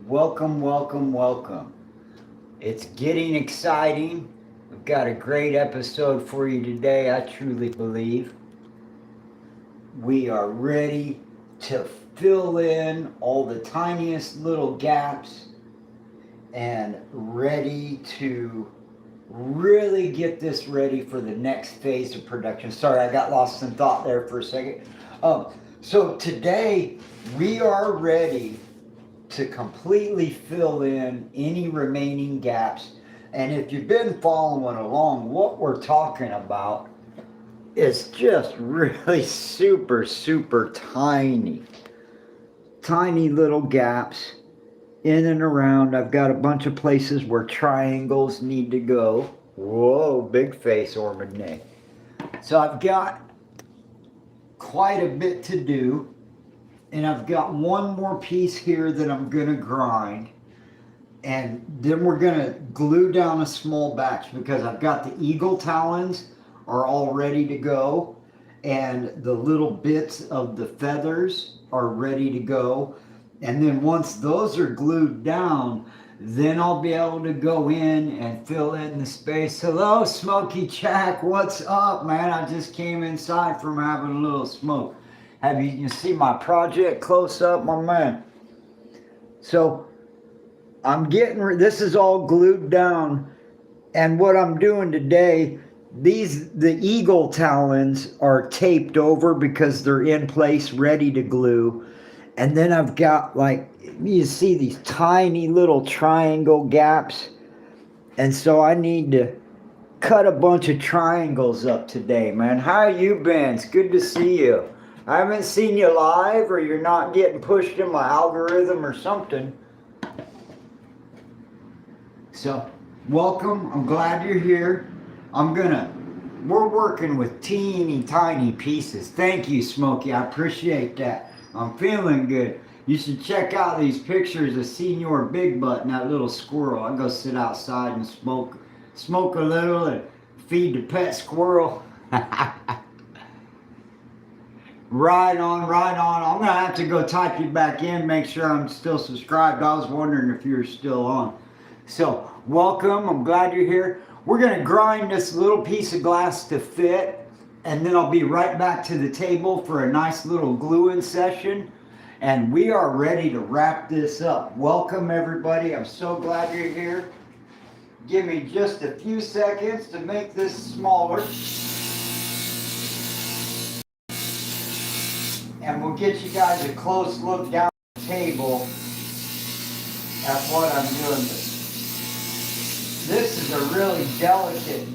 Welcome, welcome, welcome. It's getting exciting. We've got a great episode for you today, I truly believe. We are ready to fill in all the tiniest little gaps and ready to really get this ready for the next phase of production. Sorry, I got lost in thought there for a second. So today we are ready to completely fill in any remaining gaps. And if you've been following along, what we're talking about is just really super tiny little gaps in and around. I've got a bunch of places where triangles need to go. Whoa, big face, Ormanay. So I've got quite a bit to do. And I've got one more piece here that I'm going to grind. And then we're going to glue down a small batch because I've got the eagle talons are all ready to go. And the little bits of the feathers are ready to go. And then once those are glued down, then I'll be able to go in and fill in the space. Hello, Smoky Jack. What's up, man? I just came inside from having a little smoke. Have you see my project close up, my man? So I'm getting, this is all glued down. And what I'm doing today, the eagle talons are taped over because they're in place, ready to glue. And then I've got, like, you see these tiny little triangle gaps. And so I need to cut a bunch of triangles up today, man. How you been? It's good to see you. I haven't seen you live, or you're not getting pushed in my algorithm or something. So, welcome. I'm glad you're here. We're working with teeny tiny pieces. Thank you, Smokey. I appreciate that. I'm feeling good. You should check out these pictures of Senior Big Butt and that little squirrel. I go sit outside and smoke a little and feed the pet squirrel. Right on, right on. I'm going to have to go type you back in, make sure I'm still subscribed. I was wondering if you're still on. So, welcome. I'm glad you're here. We're going to grind this little piece of glass to fit, and then I'll be right back to the table for a nice little gluing session. And we are ready to wrap this up. Welcome, everybody. I'm so glad you're here. Give me just a few seconds to make this smaller. And we'll get you guys a close look down the table at what I'm doing. This is a really delicate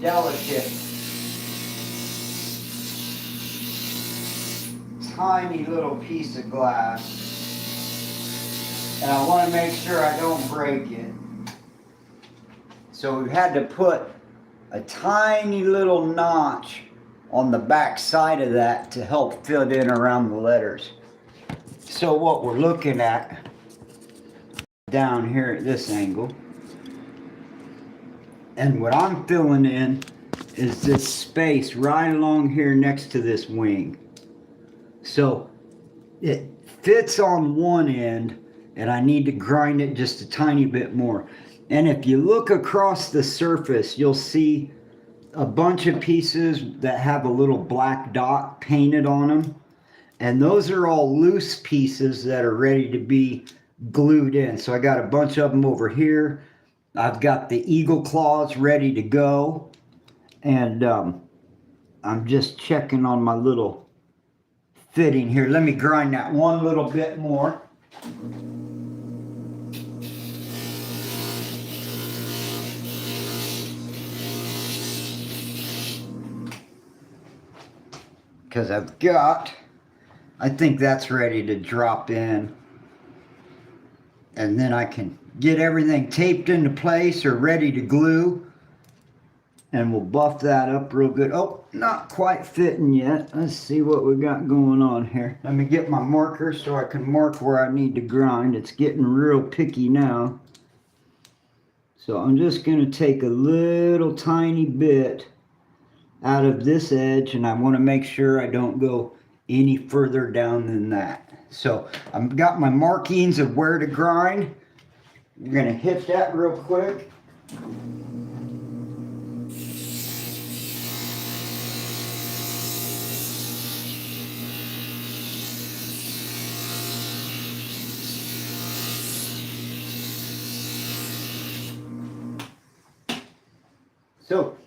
tiny little piece of glass. And I want to make sure I don't break it. So we've had to put a tiny little notch on the back side of that to help fill in around the letters. So what we're looking at down here at this angle, and what I'm filling in is this space right along here next to this wing. So it fits on one end, and I need to grind it just a tiny bit more. And if you look across the surface, you'll see a bunch of pieces that have a little black dot painted on them. And those are all loose pieces that are ready to be glued in. So I got a bunch of them over here. I've got the eagle claws ready to go. And I'm just checking on my little fitting here. Let me grind that one little bit more. Because I think that's ready to drop in. And then I can get everything taped into place or ready to glue. And we'll buff that up real good. Oh, not quite fitting yet. Let's see what we got going on here. Let me get my marker so I can mark where I need to grind. It's getting real picky now. So I'm just going to take a little tiny bit out of this edge, and I want to make sure I don't go any further down than that. So I've got my markings of where to grind. We're gonna hit that real quick. So,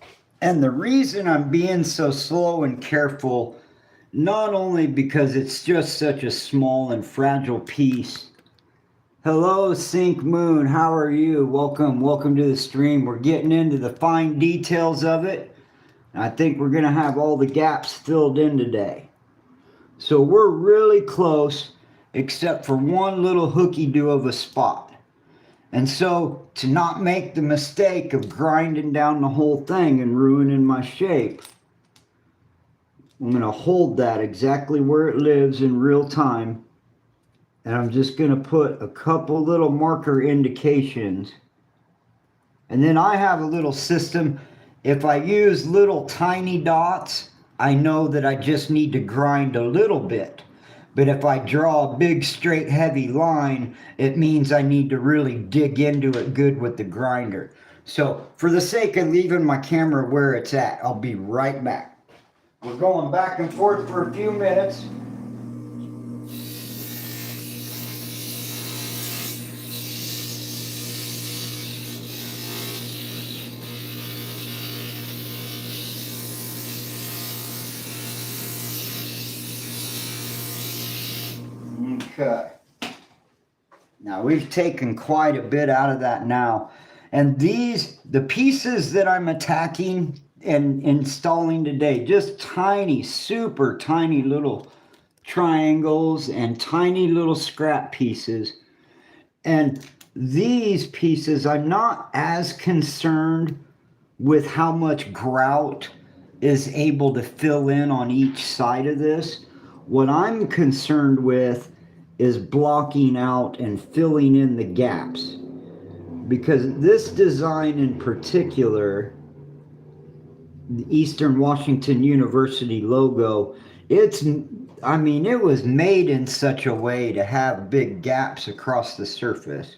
and the reason I'm being so slow and careful, not only because it's just such a small and fragile piece. Hello, Sync Moon, how are you? Welcome to the stream. We're getting into the fine details of it. I think we're gonna have all the gaps filled in today. So we're really close, except for one little hooky-do of a spot. And so, to not make the mistake of grinding down the whole thing and ruining my shape, I'm going to hold that exactly where it lives in real time. And I'm just going to put a couple little marker indications. And then I have a little system. If I use little tiny dots, I know that I just need to grind a little bit. But if I draw a big, straight, heavy line, it means I need to really dig into it good with the grinder. So for the sake of leaving my camera where it's at, I'll be right back. We're going back and forth for a few minutes. Okay. Now we've taken quite a bit out of that now. And the pieces that I'm attacking and installing today, just tiny, super tiny little triangles and tiny little scrap pieces. And these pieces, I'm not as concerned with how much grout is able to fill in on each side of this. What I'm concerned with is blocking out and filling in the gaps. Because this design in particular, the Eastern Washington University logo, it was made in such a way to have big gaps across the surface.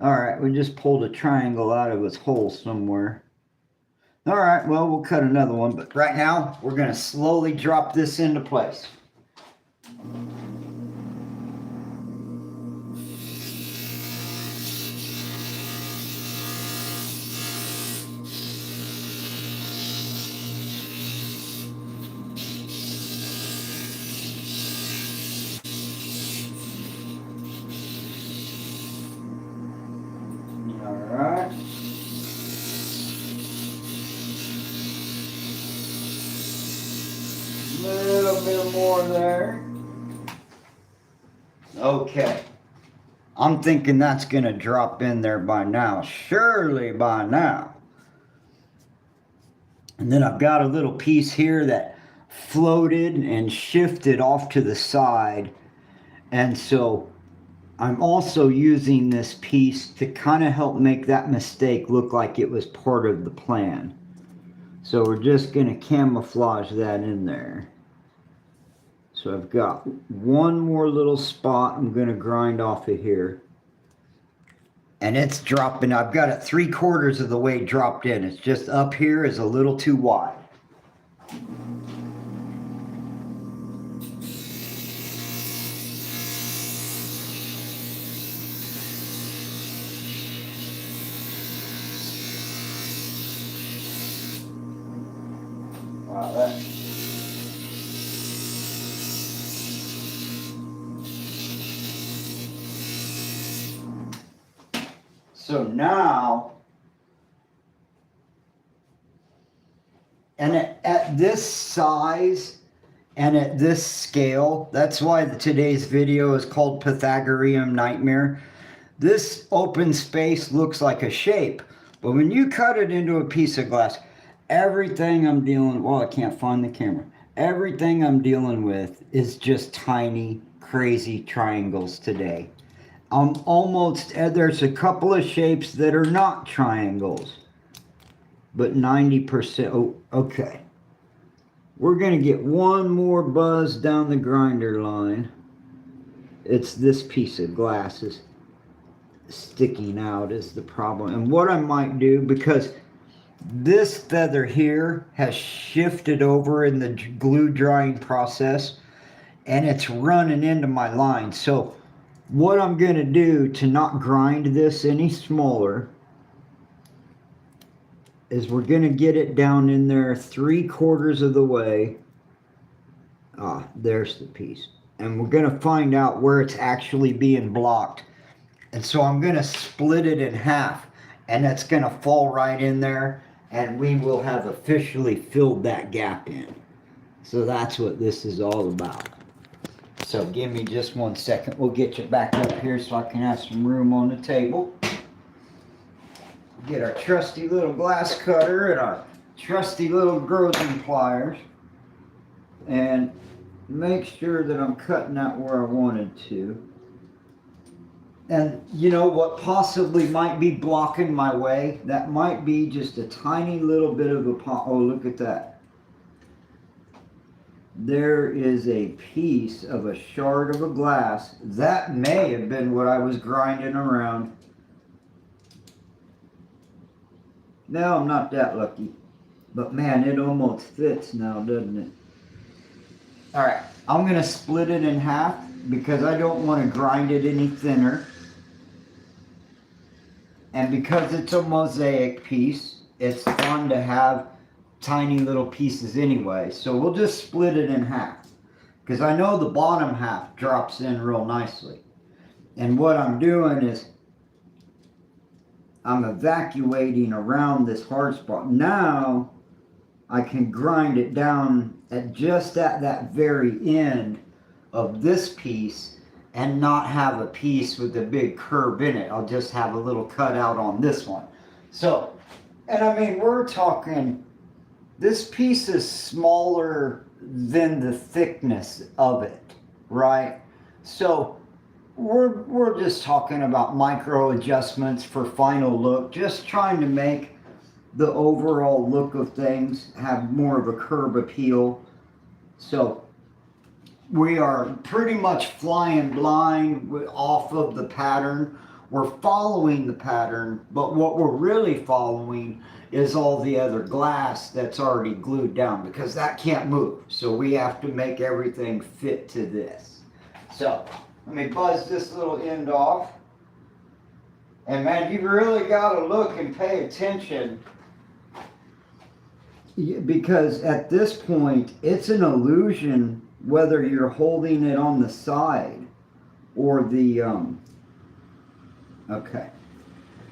All right, we just pulled a triangle out of its hole somewhere. All right, well, we'll cut another one, but right now we're going to slowly drop this into place. More there. Okay. I'm thinking that's going to drop in there by now. Surely by now. And then I've got a little piece here that floated and shifted off to the side. And so I'm also using this piece to kind of help make that mistake look like it was part of the plan. So we're just going to camouflage that in there. So I've got one more little spot I'm going to grind off of here. And it's dropping. I've got it 3/4 of the way dropped in. It's just up here is a little too wide. Wow, that. So now, and at this size and at this scale, that's why today's video is called Pythagorean Nightmare. This open space looks like a shape, but when you cut it into a piece of glass, everything I'm dealing, well, I can't find the camera. Everything I'm dealing with is just tiny, crazy triangles today. There's a couple of shapes that are not triangles, but 90%, oh, okay. We're going to get one more buzz down the grinder line. It's this piece of glass is sticking out is the problem. And what I might do, because this feather here has shifted over in the glue drying process and it's running into my line. So what I'm going to do to not grind this any smaller is we're going to get it down in there 3/4 of the way. Ah, there's the piece. And we're going to find out where it's actually being blocked. And so I'm going to split it in half, and that's going to fall right in there, and we will have officially filled that gap in. So that's what this is all about. So give me just 1 second. We'll get you back up here so I can have some room on the table. Get our trusty little glass cutter and our trusty little Grozen pliers, and make sure that I'm cutting out where I wanted to. And you know what possibly might be blocking my way? That might be just a tiny little bit of a oh, look at that. There is a piece of a shard of a glass. That may have been what I was grinding around. No, I'm not that lucky. But man, it almost fits now, doesn't it? Alright, I'm going to split it in half because I don't want to grind it any thinner. And because it's a mosaic piece, it's fun to have tiny little pieces anyway. So we'll just split it in half. Because I know the bottom half drops in real nicely. And what I'm doing is I'm evacuating around this hard spot. Now I can grind it down at just at that very end of this piece and not have a piece with a big curve in it. I'll just have a little cutout on this one. So, and I mean, we're talking, this piece is smaller than the thickness of it, right? So we're just talking about micro adjustments for final look, just trying to make the overall look of things have more of a curb appeal. So we are pretty much flying blind off of the pattern. We're following the pattern, but what we're really following is all the other glass that's already glued down, because that can't move. So we have to make everything fit to this. So let me buzz this little end off. And man, you've really got to look and pay attention, because at this point, it's an illusion whether you're holding it on the side or the, okay.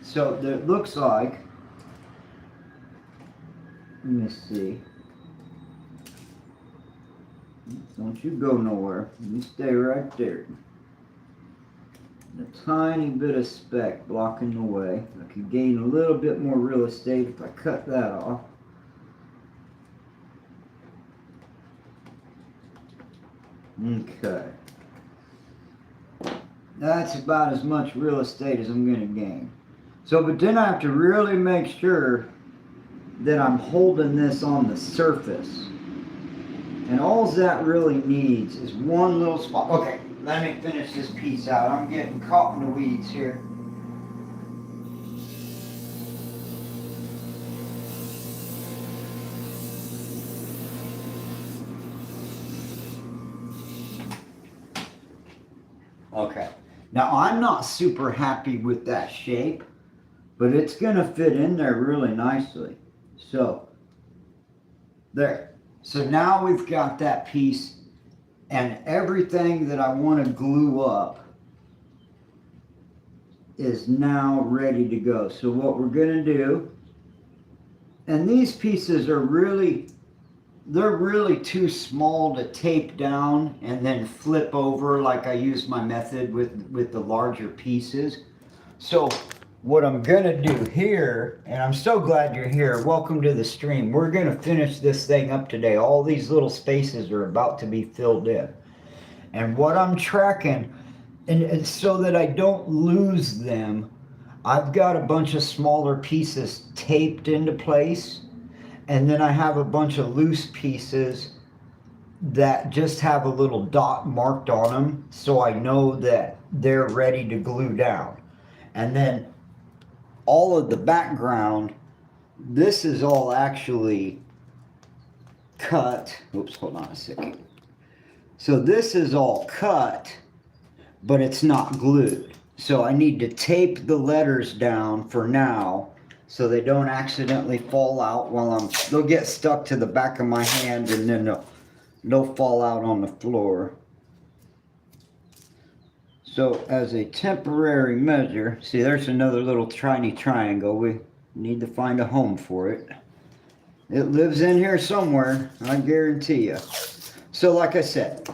So it looks like, let me see. Don't you go nowhere. You stay right there. A tiny bit of speck blocking the way. I could gain a little bit more real estate if I cut that off. Okay. That's about as much real estate as I'm going to gain. So, but then I have to really make sure that I'm holding this on the surface. And all that really needs is one little spot. Okay, let me finish this piece out. I'm getting caught in the weeds here. Okay, now I'm not super happy with that shape, but it's going to fit in there really nicely. So, there. So now we've got that piece, and everything that I want to glue up is now ready to go. So what we're going to do, and these pieces are really, they're really too small to tape down and then flip over like I use my method with the larger pieces. So what I'm gonna do here, and I'm so glad you're here, welcome to the stream. We're gonna finish this thing up today. All these little spaces are about to be filled in. And what I'm tracking, and so that I don't lose them, I've got a bunch of smaller pieces taped into place. And then I have a bunch of loose pieces that just have a little dot marked on them, so I know that they're ready to glue down. And then all of the background, this is all actually cut. Oops, hold on a second. So this is all cut, but it's not glued. So I need to tape the letters down for now so they don't accidentally fall out while they'll get stuck to the back of my hand, and then they'll fall out on the floor. So as a temporary measure, see, there's another little tiny triangle. We need to find a home for it. It lives in here somewhere, I guarantee you. So like I said,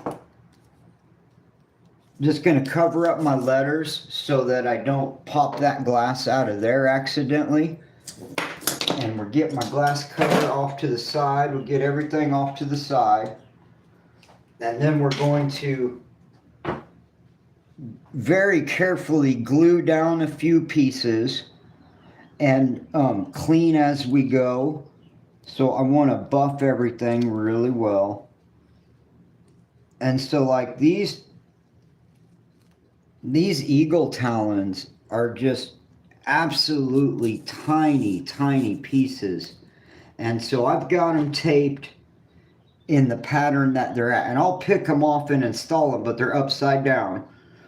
just going to cover up my letters so that I don't pop that glass out of there accidentally. And we'll get my glass cover off to the side. We'll get everything off to the side. And then we're going to very carefully glue down a few pieces and clean as we go. So I want to buff everything really well. And so like these eagle talons are just absolutely tiny pieces. And so I've got them taped in the pattern that they're at. And I'll pick them off and install them, but they're upside down.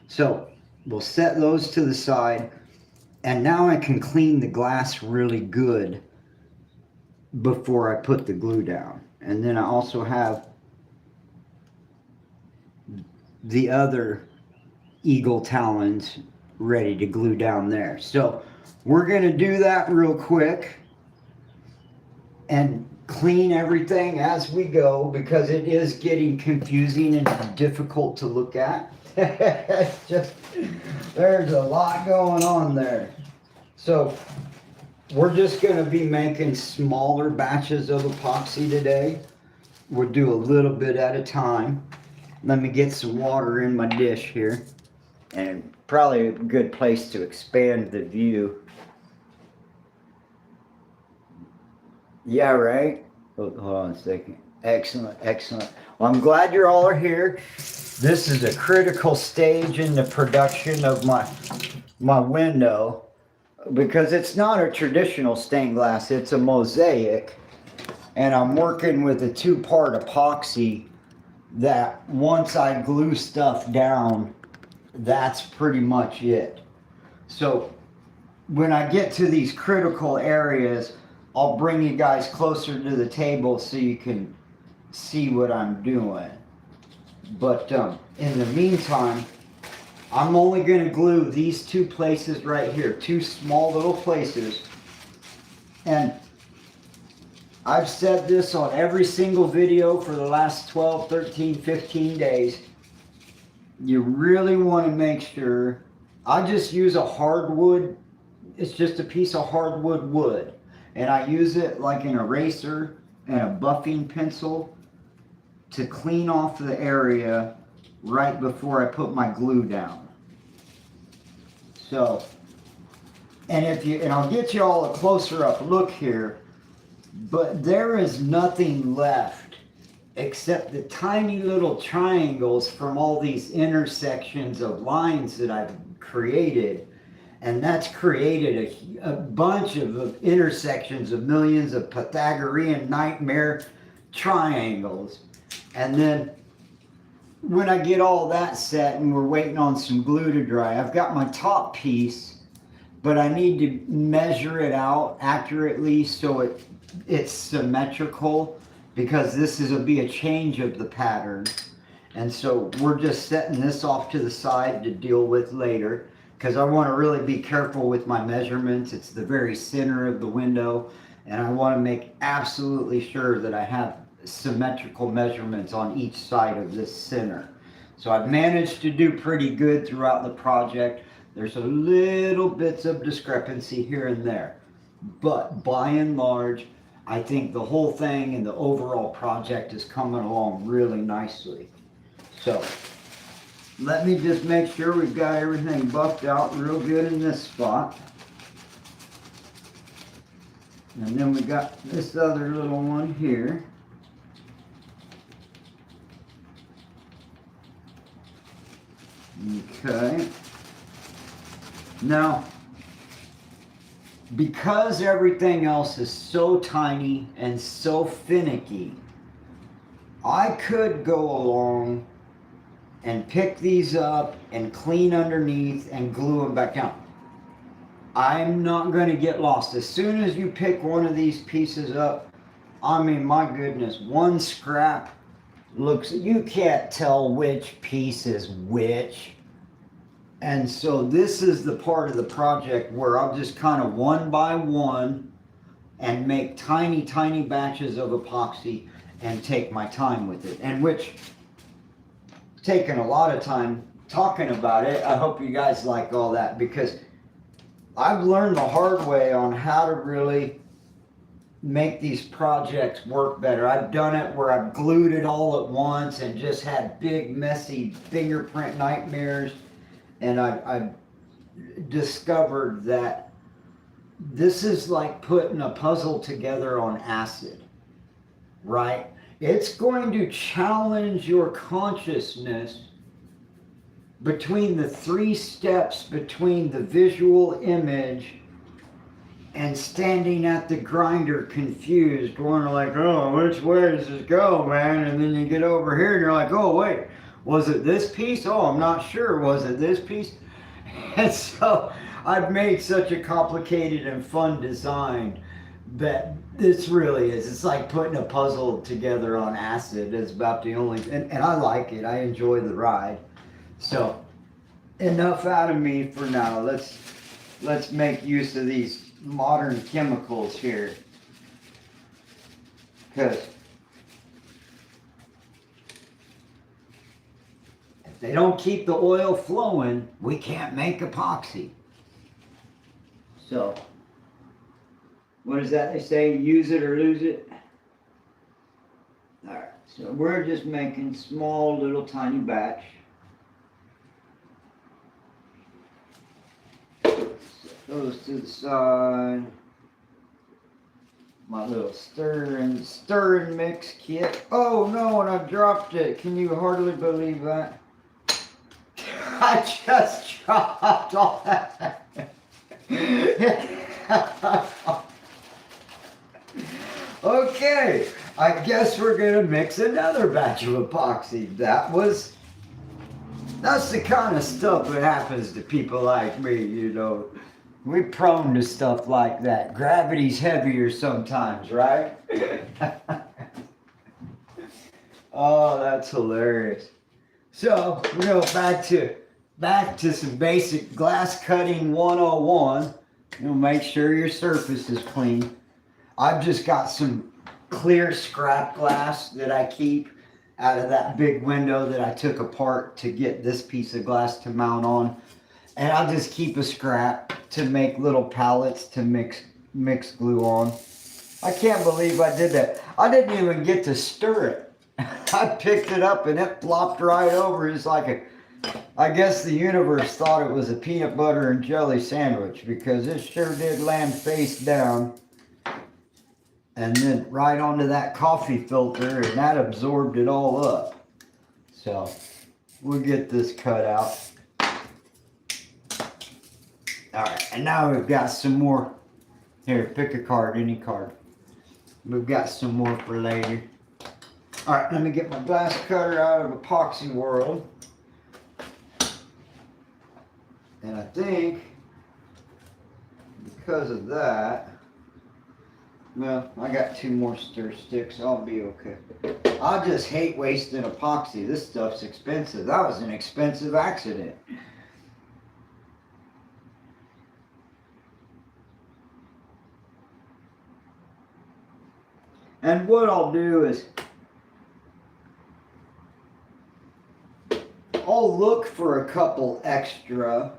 So we'll set those to the side. And now I can clean the glass really good before I put the glue down. And then I also have the other eagle talons ready to glue down there. So we're going to do that real quick and clean everything as we go, because it is getting confusing and difficult to look at. It's just, there's a lot going on there. So we're just going to be making smaller batches of epoxy today. We'll do a little bit at a time. Let me get some water in my dish here. And probably a good place to expand the view. Yeah, right? Hold on a second. Excellent, excellent. Well, I'm glad you all are here. This is a critical stage in the production of my window, because it's not a traditional stained glass, it's a mosaic. And I'm working with a two-part epoxy that once I glue stuff down, that's pretty much it. So when I get to these critical areas, I'll bring you guys closer to the table so you can see what I'm doing. But in the meantime, I'm only going to glue these two places right here, two small little places. And I've said this on every single video for the last 12, 13, 15 days. You really want to make sure, I just use a hardwood, it's just a piece of hardwood wood. And I use it like an eraser and a buffing pencil to clean off the area right before I put my glue down. So, and I'll get you all a closer up look here, but there is nothing left except the tiny little triangles from all these intersections of lines that I've created. And that's created a bunch of intersections of millions of Pythagorean Nightmare triangles. And then when I get all that set and we're waiting on some glue to dry, I've got my top piece, but I need to measure it out accurately so it's symmetrical, because this will be a change of the pattern. And so we're just setting this off to the side to deal with later, because I want to really be careful with my measurements. It's the very center of the window, and I want to make absolutely sure that I have symmetrical measurements on each side of this center. So I've managed to do pretty good throughout the project. There's a little bits of discrepancy here and there, but by and large, I think the whole thing and the overall project is coming along really nicely. So let me just make sure we've got everything buffed out real good in this spot. And then we got this other little one here. Okay. Now, because everything else is so tiny and so finicky, I could go along and pick these up and clean underneath and glue them back down. I'm not going to get lost. As soon as you pick one of these pieces up, I mean, my goodness, one scrap looks, you can't tell which piece is which. And so this is the part of the project where I'll just kind of one by one and make tiny, tiny batches of epoxy and take my time with it. And which, taking a lot of time talking about it, I hope you guys like all that, because I've learned the hard way on how to really make these projects work better. I've done it where I've glued it all at once and just had big, messy fingerprint nightmares. And I've discovered that this is like putting a puzzle together on acid, right? It's going to challenge your consciousness between the three steps between the visual image and standing at the grinder confused, wondering like, oh, which way does this go, man? And then you get over here and you're like, oh, wait. Was it this piece? Oh, I'm not sure. Was it this piece? And so I've made such a complicated and fun design that this really is. It's like putting a puzzle together on acid. It's about the only, and I like it. I enjoy the ride. So enough out of me for now. Let's make use of these modern chemicals here. Because if they don't keep the oil flowing, we can't make epoxy. So, what is that they say? Use it or lose it? Alright, so we're just making small little tiny batch. Set those to the side. My little stir and mix kit. Oh no, and I dropped it. Can you hardly believe that? I just dropped all that. Okay, I guess we're gonna mix another batch of epoxy. That's the kind of stuff that happens to people like me, you know. We're prone to stuff like that. Gravity's heavier sometimes, right? Oh, that's hilarious. So we go back to some basic glass cutting 101. You'll make sure your surface is clean. I've just got some clear scrap glass that I keep out of that big window that I took apart to get this piece of glass to mount on. And I'll just keep a scrap to make little pallets to mix glue on. I can't believe I did that. I didn't even get to stir it. I picked it up and it flopped right over. It's like I guess the universe thought it was a peanut butter and jelly sandwich, because it sure did land face down. And then right onto that coffee filter, and that absorbed it all up. So we'll get this cut out. Alright, and now we've got some more. Here, pick a card, any card. We've got some more for later. Alright, let me get my glass cutter out of epoxy world. And I think, because of that, well, I got 2 more stir sticks. I'll be okay. I just hate wasting epoxy. This stuff's expensive. That was an expensive accident. And what I'll do is I'll look for a couple extra,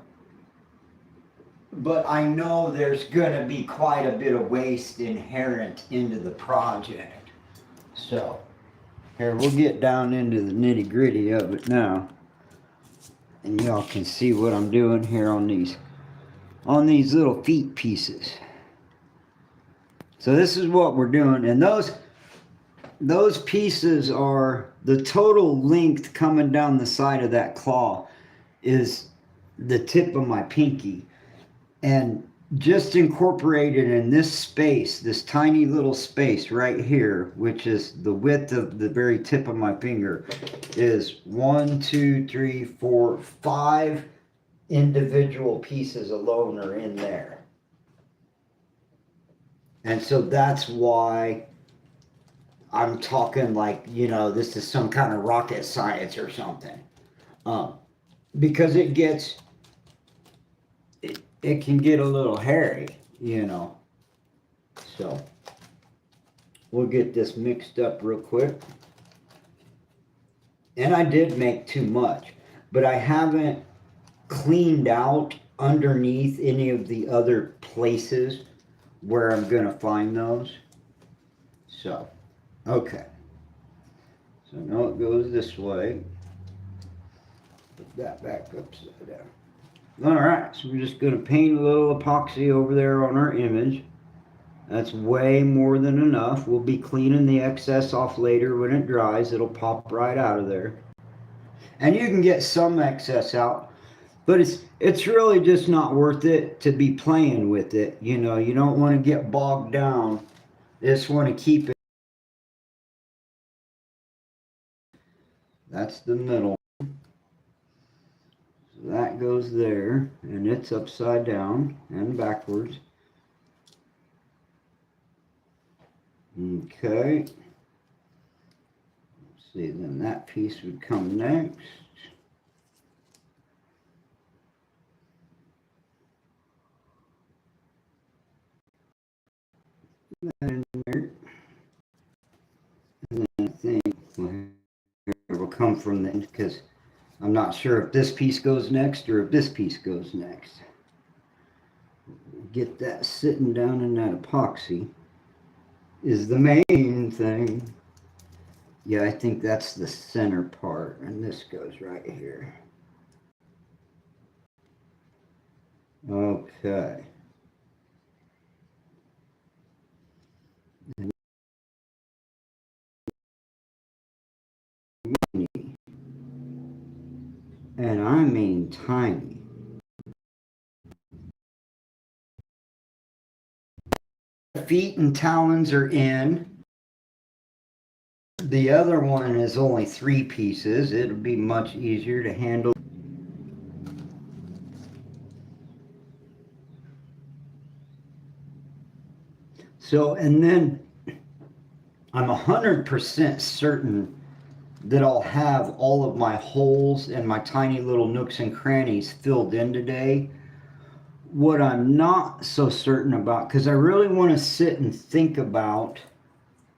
but I know there's going to be quite a bit of waste inherent into the project. So, here, we'll get down into the nitty gritty of it now. And y'all can see what I'm doing here on these little feet pieces. So this is what we're doing. And those pieces are the total length coming down the side of that claw is the tip of my pinky. And just incorporated in this space, this tiny little space right here, which is the width of the very tip of my finger, is 1, 2, 3, 4, 5 individual pieces alone are in there. And so that's why I'm talking like, this is some kind of rocket science or something. Because it can get a little hairy, So we'll get this mixed up real quick. And I did make too much, but I haven't cleaned out underneath any of the other places where I'm going to find those. So, okay. So now it goes this way. Put that back upside down. Alright, so we're just going to paint a little epoxy over there on our image. That's way more than enough. We'll be cleaning the excess off later when it dries. It'll pop right out of there. And you can get some excess out, but it's really just not worth it to be playing with it. You don't want to get bogged down. You just want to keep it. That's the middle. So that goes there, and it's upside down and backwards. Okay. Let's see, then that piece would come next. That in there. And then I think it will come from the, because I'm not sure if this piece goes next or if this piece goes next. Get that sitting down in that epoxy is the main thing. Yeah, I think that's the center part, and this goes right here. Okay. And I mean tiny. Feet and talons are in. The other one is only 3 pieces. It'll be much easier to handle. So, and then I'm 100% certain that I'll have all of my holes and my tiny little nooks and crannies filled in today. What I'm not so certain about, because I really want to sit and think about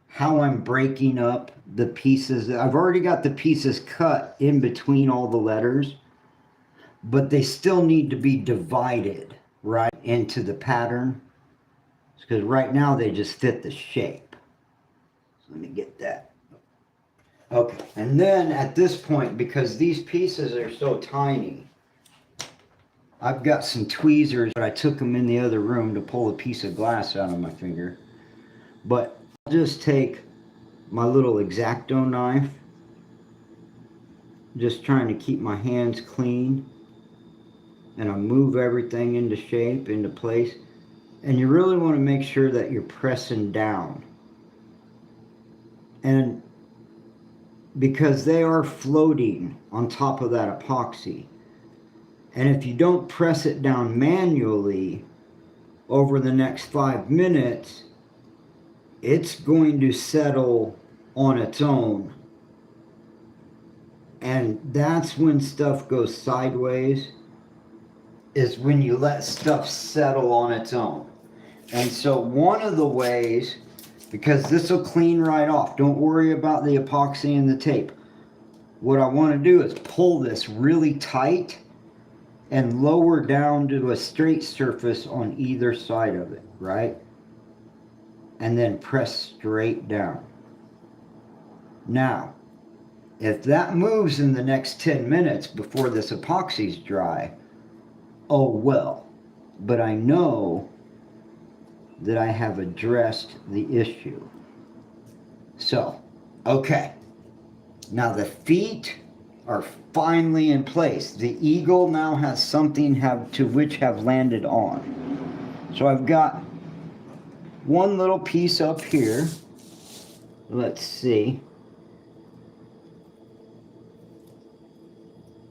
how I'm breaking up the pieces. I've already got the pieces cut in between all the letters, but they still need to be divided right into the pattern, because right now they just fit the shape. So let me get that. Okay, and then at this point, because these pieces are so tiny, I've got some tweezers, but I took them in the other room to pull a piece of glass out of my finger. But I'll just take my little X-Acto knife, just trying to keep my hands clean, and I move everything into shape, into place. And you really want to make sure that you're pressing down. And because they are floating on top of that epoxy. And if you don't press it down manually over the next 5 minutes, it's going to settle on its own. And that's when stuff goes sideways, is when you let stuff settle on its own. And so one of the ways, because this will clean right off, don't worry about the epoxy and the tape. What I want to do is pull this really tight and lower down to a straight surface on either side of it, right? And then press straight down. Now, if that moves in the next 10 minutes before this epoxy's dry, oh well. But I know that I have addressed the issue. So, okay. Now the feet are finally in place. The eagle now has something to which have landed on. So I've got one little piece up here. Let's see.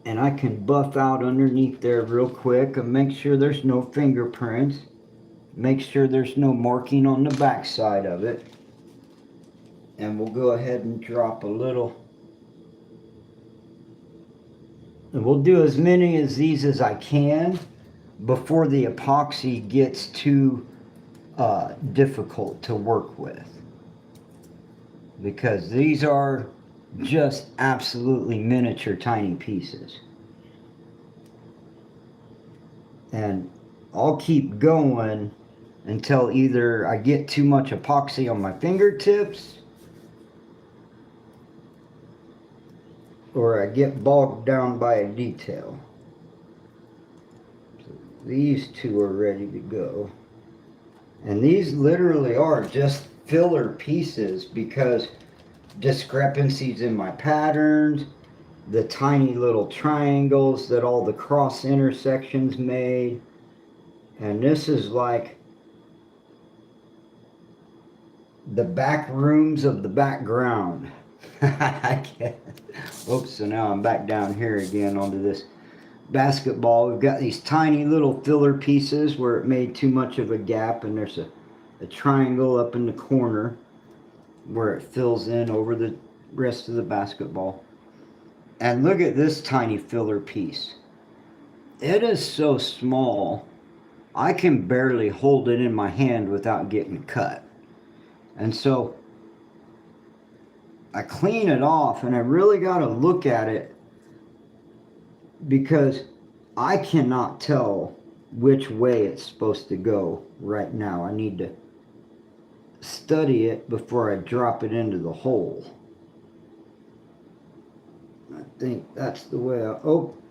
And I can buff out underneath there real quick and make sure there's no fingerprints. Make sure there's no marking on the back side of it. And we'll go ahead and drop a little. And we'll do as many of these as I can before the epoxy gets too difficult to work with. Because these are just absolutely miniature tiny pieces. And I'll keep going until either I get too much epoxy on my fingertips or I get bogged down by a detail. So these two are ready to go. And these literally are just filler pieces because discrepancies in my patterns, the tiny little triangles that all the cross intersections made. And this is like the back rooms of the background. Oops, so now I'm back down here again onto this basketball. We've got these tiny little filler pieces where it made too much of a gap, and there's a triangle up in the corner where it fills in over the rest of the basketball. And look at this tiny filler piece. It is so small, I can barely hold it in my hand without getting cut. And so I clean it off, and I really got to look at it because I cannot tell which way it's supposed to go right now. I need to study it before I drop it into the hole. I think that's the way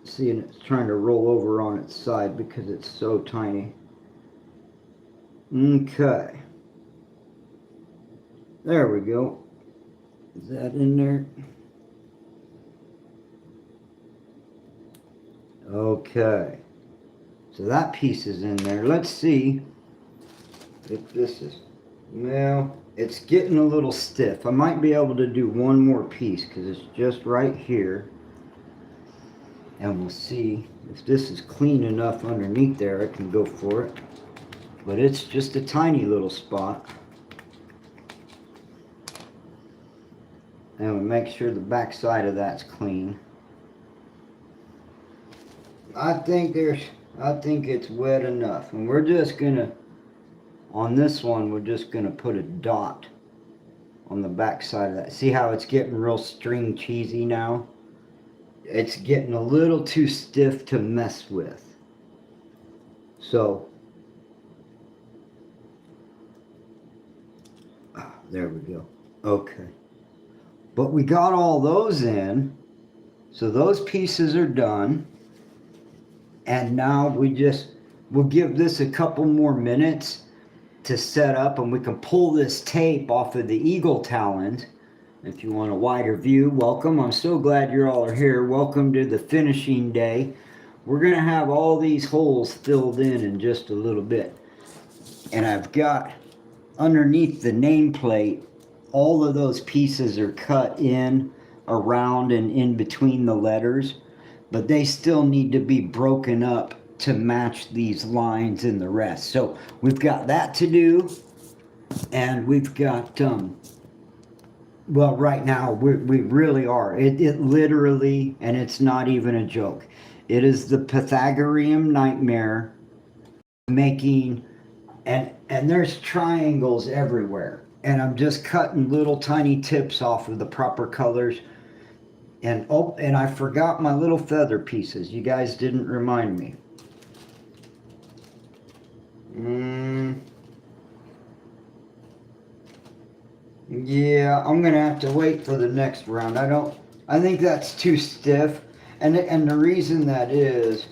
see, and it's trying to roll over on its side because it's so tiny. Okay. There we go. Is that in there? Okay. So that piece is in there. Let's see if this is... Well, it's getting a little stiff. I might be able to do one more piece because it's just right here. And we'll see if this is clean enough underneath there. I can go for it. But it's just a tiny little spot. And we'll make sure the back side of that's clean. I think it's wet enough. And we're just gonna, on this one, we're just gonna put a dot on the back side of that. See how it's getting real string cheesy now? It's getting a little too stiff to mess with. So, there we go. Okay. But we got all those in. So those pieces are done. And now we'll give this a couple more minutes to set up, and we can pull this tape off of the eagle talons. If you want a wider view, welcome. I'm so glad you all are here. Welcome to the finishing day. We're going to have all these holes filled in just a little bit. And I've got underneath the nameplate, all of those pieces are cut in, around, and in between the letters. But they still need to be broken up to match these lines and the rest. So we've got that to do. And we've got... well, right now, we really are. It literally, and it's not even a joke, it is the Pythagorean Nightmare making, and there's triangles everywhere. And I'm just cutting little tiny tips off of the proper colors. And oh, and I forgot my little feather pieces. You guys didn't remind me. Yeah, I'm gonna have to wait for the next round. I think that's too stiff, and the reason that is,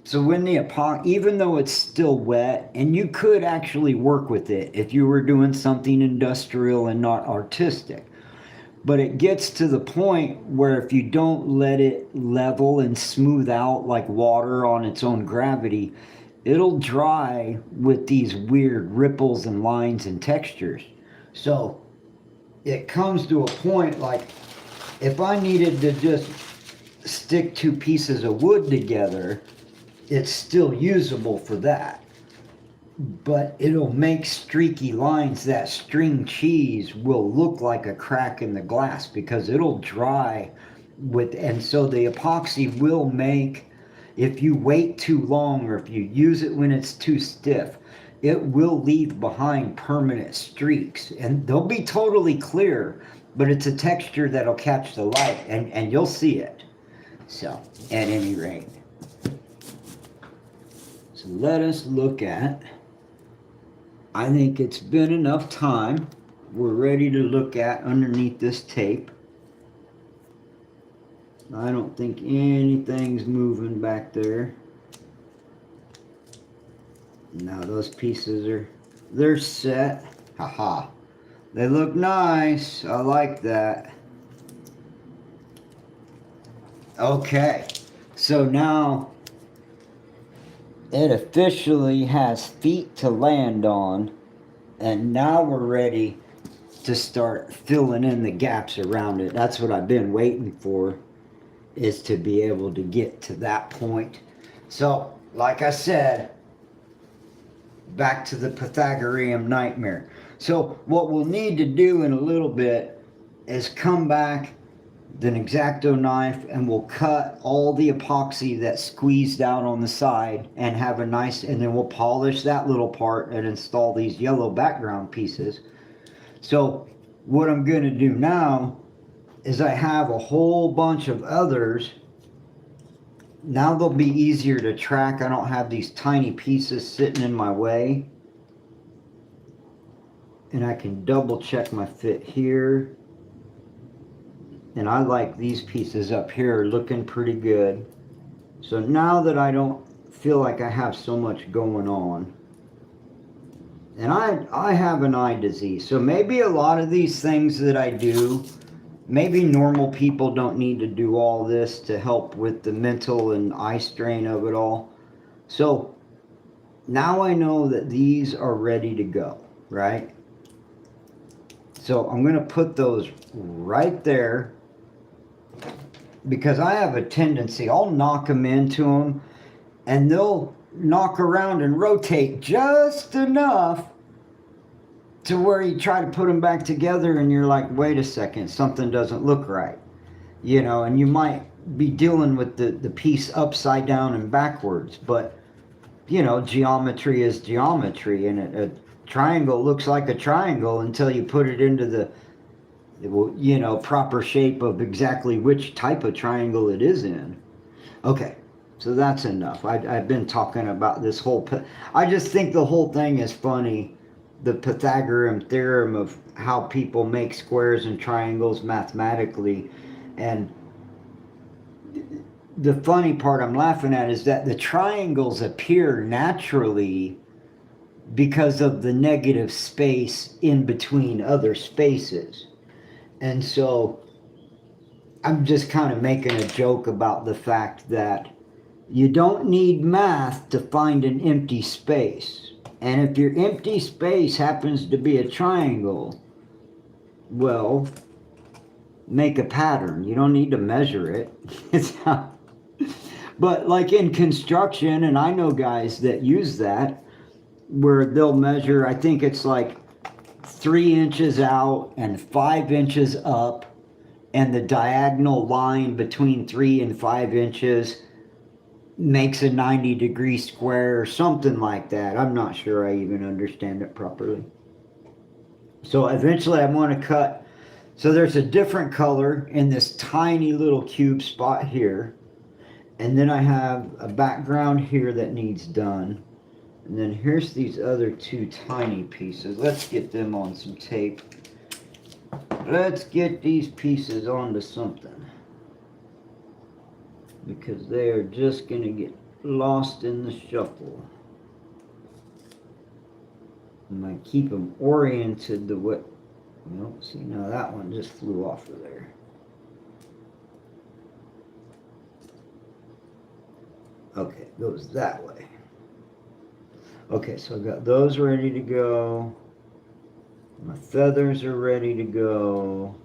so when the epoxy, even though it's still wet, and you could actually work with it if you were doing something industrial and not artistic, But it gets to the point where if you don't let it level and smooth out like water on its own gravity, it'll dry with these weird ripples and lines and textures. So it comes to a point like if I needed to just stick two pieces of wood together, it's still usable for that. But it'll make streaky lines. That string cheese will look like a crack in the glass because it'll dry with, and so the epoxy will make, if you wait too long or if you use it when it's too stiff, it will leave behind permanent streaks, and they'll be totally clear, but it's a texture that'll catch the light, and you'll see it. So at any rate, so let us look at, I think it's been enough time. We're ready to look at underneath this tape. I don't think anything's moving back there. Now those pieces they're set. Haha. They look nice. I like that. Okay. So now it officially has feet to land on, and now we're ready to start filling in the gaps around it. That's what I've been waiting for, is to be able to get to that point. So, like I said, back to the Pythagorean Nightmare. So what we'll need to do in a little bit is come back with an X-Acto knife, and we'll cut all the epoxy that's squeezed out on the side and have a nice, and then we'll polish that little part and install these yellow background pieces. So what I'm going to do now is I have a whole bunch of others. Now they'll be easier to track. I don't have these tiny pieces sitting in my way. And I can double check my fit here. And I like these pieces up here looking pretty good. So now that I don't feel like I have so much going on, and I have an eye disease, so maybe a lot of these things that I do, maybe normal people don't need to do all this to help with the mental and eye strain of it all. So now I know that these are ready to go, right? So I'm going to put those right there, because I have a tendency, I'll knock them into them, and they'll knock around and rotate just enough to where you try to put them back together and you're like, wait a second, something doesn't look right. You know, and you might be dealing with the piece upside down and backwards, but, you know, geometry is geometry, and a triangle looks like a triangle until you put it into the, you know, proper shape of exactly which type of triangle it is in. Okay, so that's enough. I've been talking about this whole, I just think the whole thing is funny, the Pythagorean theorem of how people make squares and triangles mathematically. And the funny part I'm laughing at is that the triangles appear naturally because of the negative space in between other spaces. And so I'm just kind of making a joke about the fact that you don't need math to find an empty space. And if your empty space happens to be a triangle, well, make a pattern. You don't need to measure it. It's not. But like in construction, and I know guys that use that, where they'll measure, I think it's like 3 inches out and 5 inches up, and the diagonal line between 3 and 5 inches makes a 90-degree square or something like that. I'm not sure I even understand it properly. So eventually I want to cut, so there's a different color in this tiny little cube spot here, and then I have a background here that needs done. And then here's these other 2 tiny pieces. Let's get them on some tape. Let's get these pieces onto something, because they are just going to get lost in the shuffle. I'm going to keep them oriented the way, Well, see, now that one just flew off of there. Okay, it goes that way. Okay, so I've got those ready to go. My feathers are ready to go.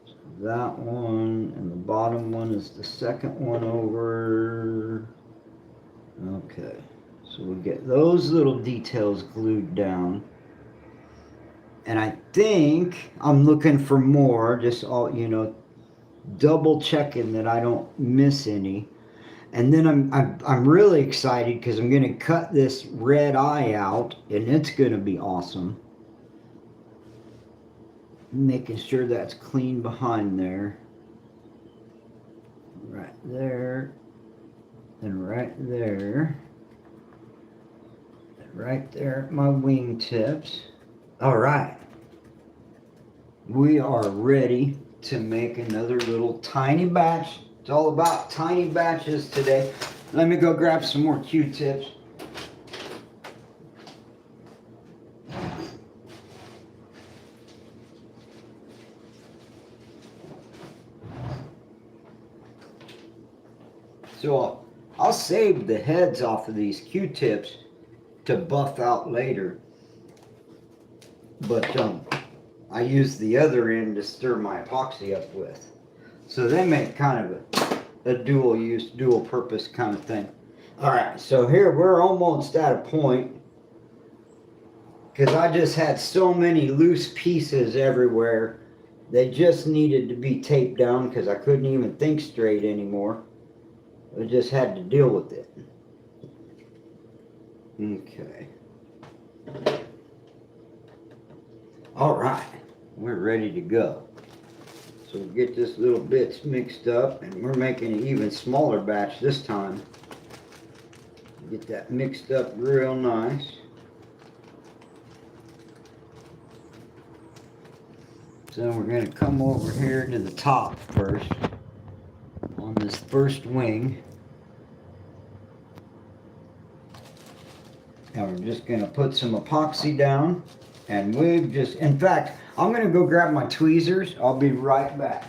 So that one, and the bottom one is the second one over. Okay, so we get those little details glued down. And I think I'm looking for more, just all, double checking that I don't miss any. And then I'm really excited because I'm going to cut this red eye out, and it's going to be awesome. Making sure that's clean behind there. Right there. And right there. And right there at my wingtips. All right. We are ready to make another little tiny batch. It's all about tiny batches today. Let me go grab some more Q-tips. So I'll save the heads off of these Q-tips to buff out later. But I use the other end to stir my epoxy up with. So they make kind of a dual use, dual purpose kind of thing. Alright, so here we're almost at a point, because I just had so many loose pieces everywhere. They just needed to be taped down because I couldn't even think straight anymore. I just had to deal with it. Okay. Alright, we're ready to go. So we'll get this little bits mixed up, and we're making an even smaller batch this time. Get that mixed up real nice. So we're going to come over here to the top first, on this first wing. Now we're just going to put some epoxy down, and we've just, in fact, I'm going to go grab my tweezers. I'll be right back.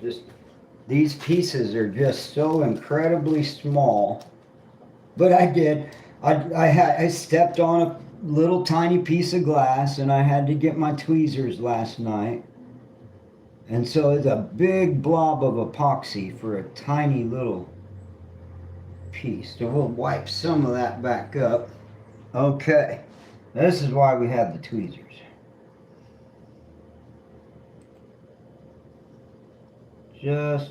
Just, these pieces are just so incredibly small. But I stepped on a little tiny piece of glass, and I had to get my tweezers last night. And so it's a big blob of epoxy for a tiny little piece. So we'll wipe some of that back up. Okay, this is why we have the tweezers. Just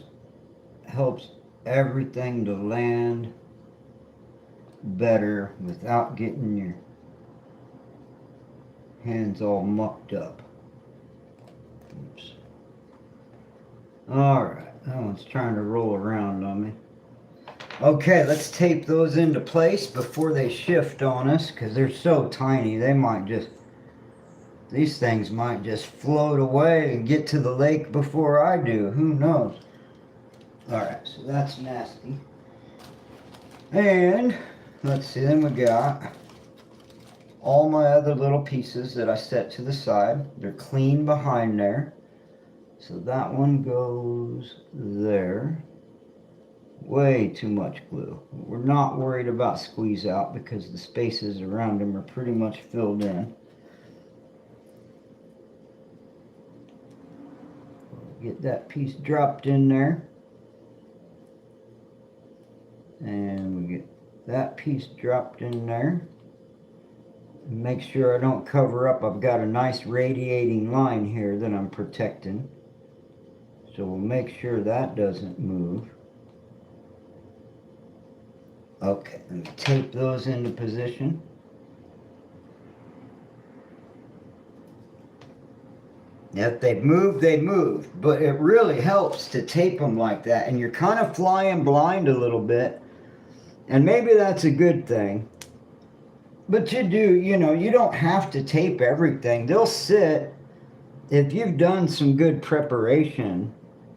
helps everything to land better without getting your hands all mucked up. Oops. Alright, that one's trying to roll around on me. Okay, let's tape those into place before they shift on us, because they're so tiny, these things might just float away and get to the lake before I do. Who knows? Alright, so that's nasty. And, let's see, then we got all my other little pieces that I set to the side. They're clean behind there. So that one goes there. Way too much glue. We're not worried about squeeze out because the spaces around them are pretty much filled in. Get that piece dropped in there. And we get that piece dropped in there. Make sure I don't cover up. I've got a nice radiating line here that I'm protecting. So we'll make sure that doesn't move. Okay, let me tape those into position. If they move, they move. But it really helps to tape them like that. And you're kind of flying blind a little bit. And maybe that's a good thing. But you don't have to tape everything. They'll sit, if you've done some good preparation,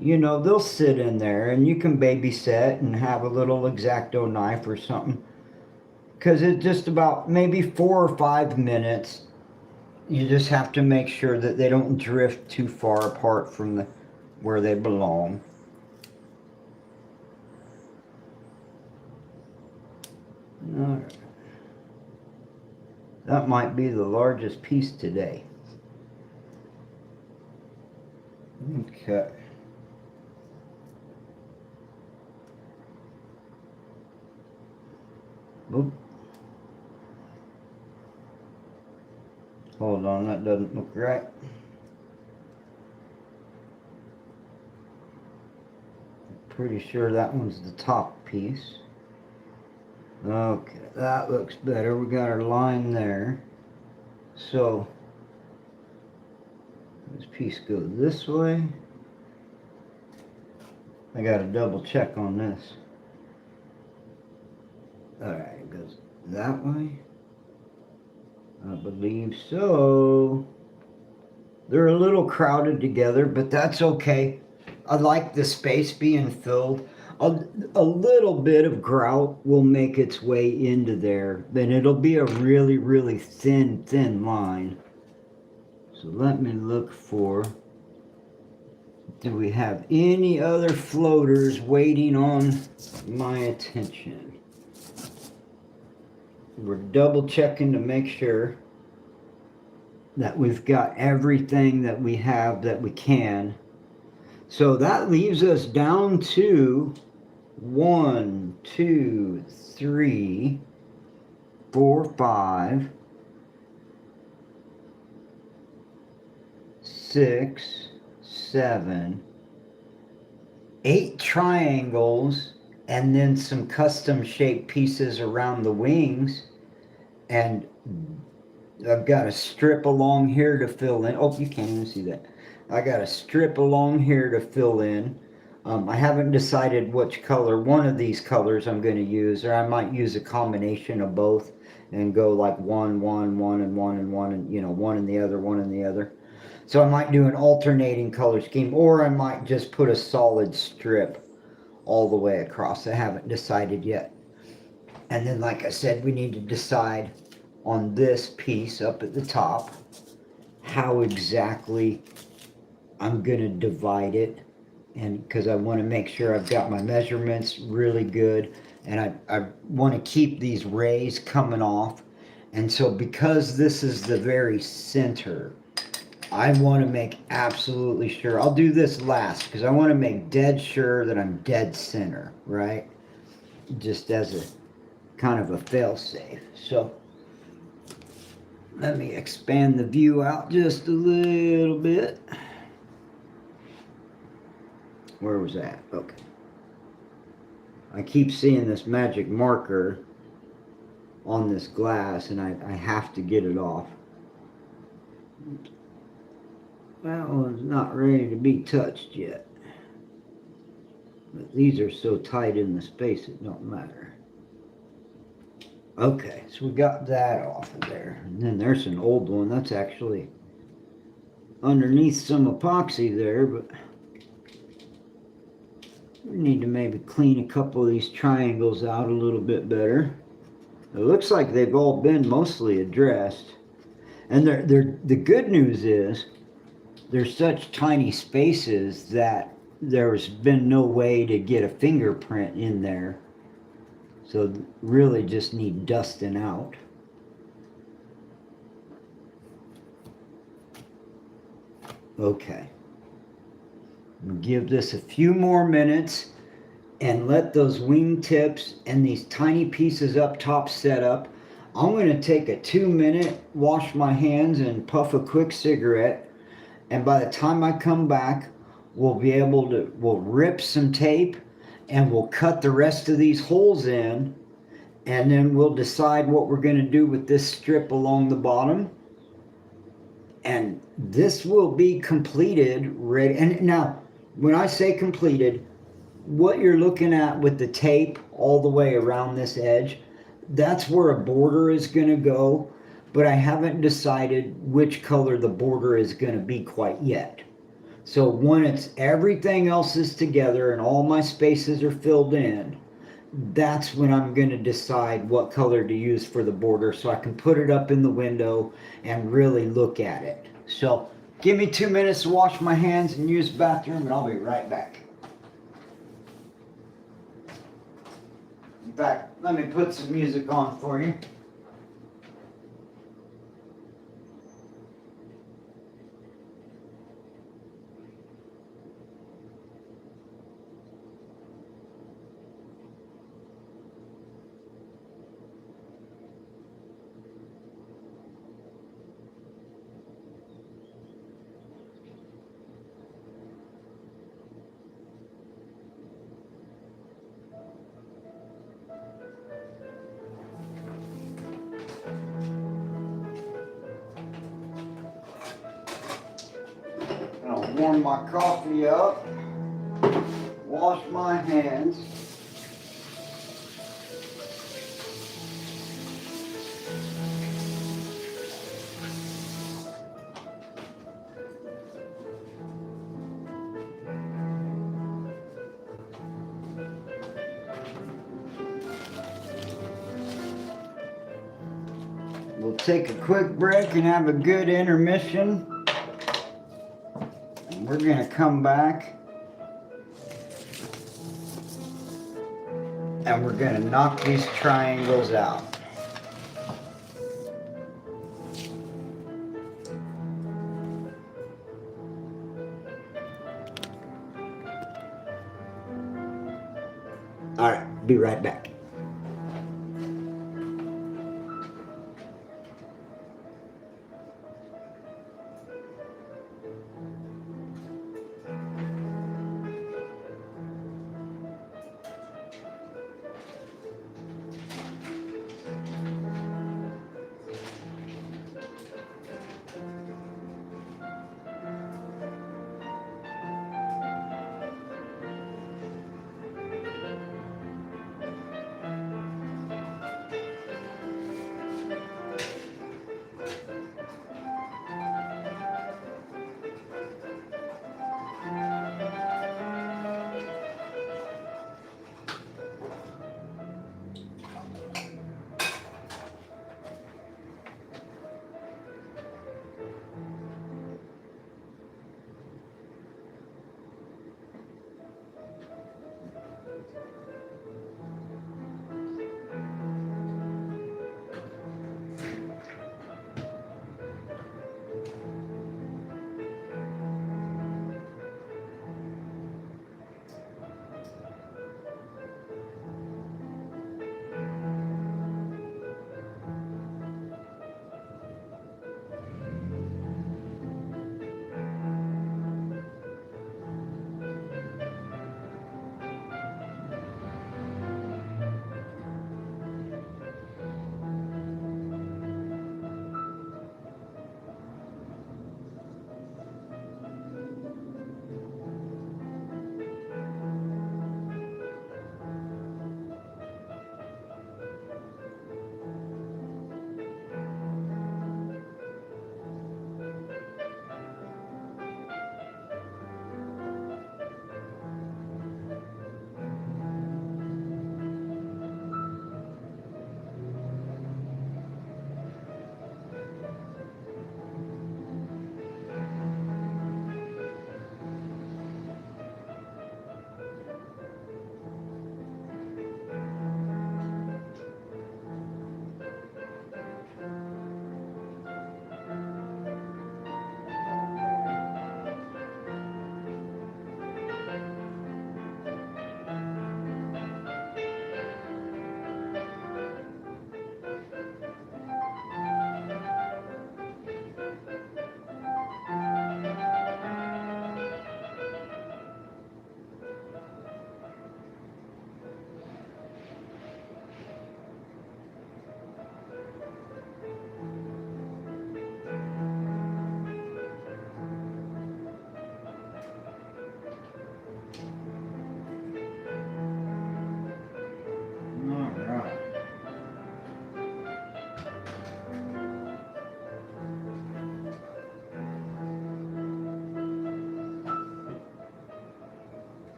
you know, they'll sit in there and you can babysit and have a little X-Acto knife or something. Because it's just about maybe 4 or 5 minutes. You just have to make sure that they don't drift too far apart from where they belong. Alright. That might be the largest piece today. Okay. Oop. Hold on, that doesn't look right. Pretty sure that one's the top piece. Okay, that looks better. We got our line there. So this piece goes this way. I gotta double check on this. Alright, it goes that way. I believe so. They're a little crowded together, but that's okay. I like the space being filled. A little bit of grout will make its way into there, then it'll be a really, really thin line. So let me look for, do we have any other floaters waiting on my attention? We're double checking to make sure that we've got everything that we have that we can. So that leaves us down to 1, 2, 3, 4, 5, 6, 7, 8 triangles, and then some custom shaped pieces around the wings. And I've got a strip along here to fill in. Oh, you can't even see that. I got a strip along here to fill in. I haven't decided which color, one of these colors I'm going to use, or I might use a combination of both and go like 1, 1, 1, and 1, and 1, and, you know, 1 and the other, 1 and the other. So I might do an alternating color scheme, or I might just put a solid strip all the way across. I haven't decided yet. And then, like I said, we need to decide on this piece up at the top how exactly I'm going to divide it, and because I want to make sure I've got my measurements really good, and I want to keep these rays coming off. And so because this is the very center, I want to make absolutely sure, I'll do this last because I want to make dead sure that I'm dead center, right? Just as a kind of a fail-safe. So let me expand the view out just a little bit. Where was that? Okay. I keep seeing this magic marker on this glass, and I have to get it off. That one's not ready to be touched yet. But these are so tight in the space it don't matter. Okay, so we got that off of there. And then there's an old one that's actually underneath some epoxy there, but we need to maybe clean a couple of these triangles out a little bit better. It looks like they've all been mostly addressed. And the good news is there's such tiny spaces that there's been no way to get a fingerprint in there. So really just need dusting out. Okay. Give this a few more minutes and let those wing tips and these tiny pieces up top set up. I'm going to take a 2-minute, wash my hands and puff a quick cigarette. And by the time I come back, we'll rip some tape and we'll cut the rest of these holes in. And then we'll decide what we're going to do with this strip along the bottom. And this will be completed, ready. And now, when I say completed, what you're looking at with the tape all the way around this edge, that's where a border is going to go. But I haven't decided which color the border is going to be quite yet. So when it's everything else is together and all my spaces are filled in, that's when I'm going to decide what color to use for the border so I can put it up in the window and really look at it. So give me 2 minutes to wash my hands and use the bathroom, and I'll be right back. In fact, let me put some music on for you. I'll warm my coffee up, wash my hands. We'll take a quick break and have a good intermission. And we're going to come back and we're going to knock these triangles out. All right, be right back.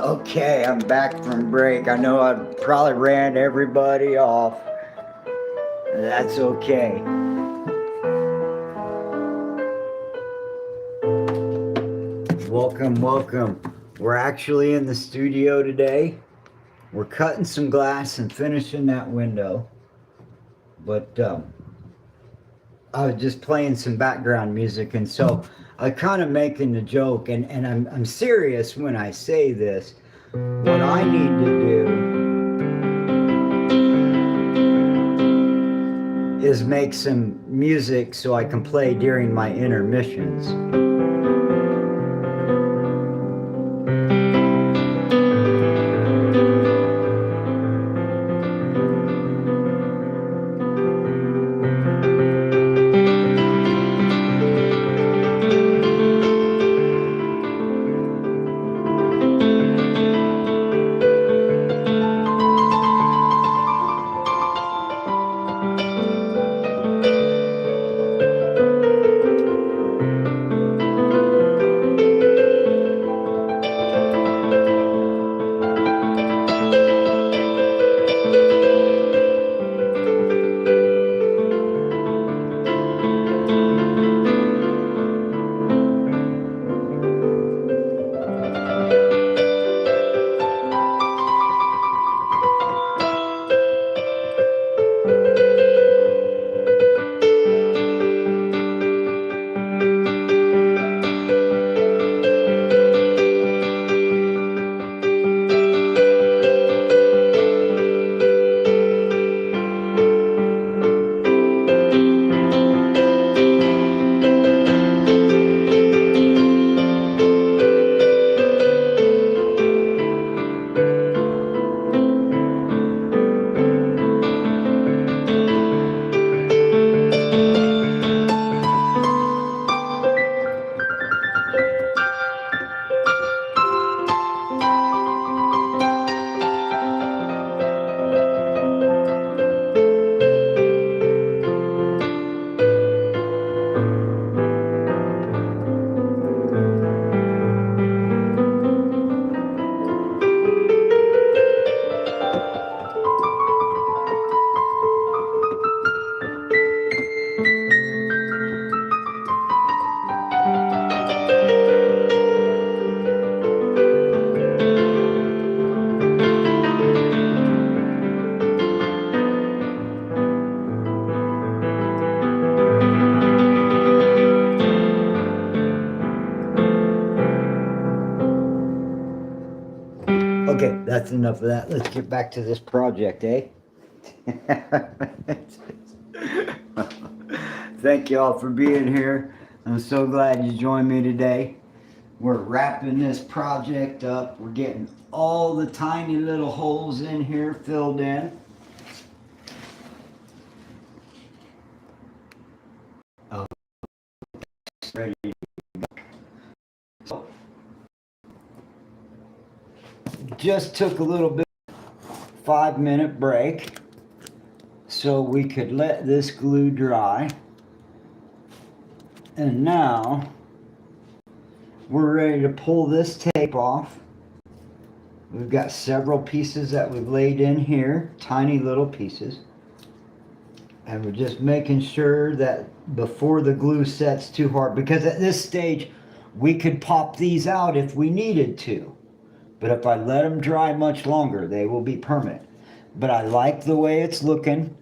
Okay, I'm back from break. I know I probably ran everybody off. That's okay. Welcome, welcome. We're actually in the studio today. We're cutting some glass and finishing that window. But I was just playing some background music, and so I kind of making the joke, and I'm serious when I say this. What I need to do is make some music so I can play during my intermissions. Okay, that's enough of that. Let's get back to this project, eh? Thank you all for being here. I'm so glad you joined me today. We're wrapping this project up. We're getting all the tiny little holes in here filled in. Ready. So, just took a little bit 5-minute break so we could let this glue dry, and now we're ready to pull this tape off. We've got several pieces that we've laid in here, tiny little pieces, and we're just making sure that before the glue sets too hard, because at this stage we could pop these out if we needed to. But if I let them dry much longer, they will be permanent. But I like the way it's looking.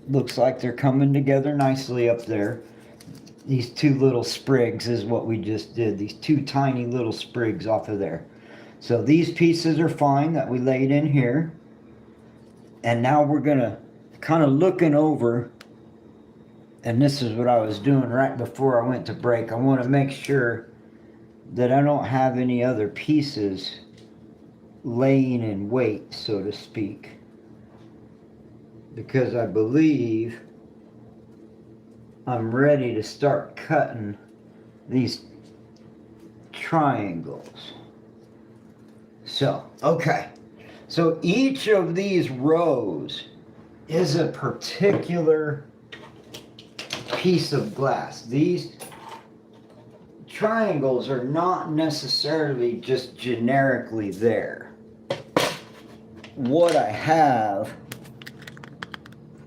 Looks like they're coming together nicely up there. These two little sprigs is what we just did. These two tiny little sprigs off of there. So these pieces are fine that we laid in here. And now we're gonna kind of looking over, and this is what I was doing right before I went to break. I want to make sure that I don't have any other pieces laying in wait, so to speak, because I believe I'm ready to start cutting these triangles. So, okay, so each of these rows is a particular piece of glass. These triangles are not necessarily just generically there. What I have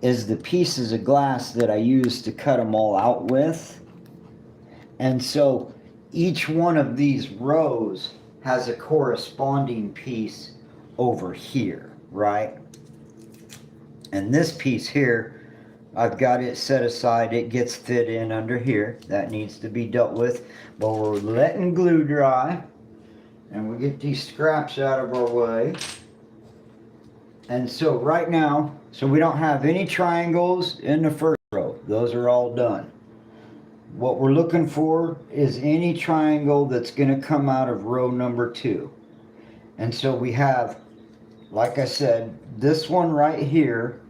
is the pieces of glass that I use to cut them all out with. And so each one of these rows has a corresponding piece over here, right? And this piece here, I've got it set aside. It gets fit in under here. That needs to be dealt with. But we're letting glue dry. And we get these scraps out of our way. And so right now, so we don't have any triangles in the first row. Those are all done. What we're looking for is any triangle that's going to come out of row number 2. And so we have, like I said, this one right here,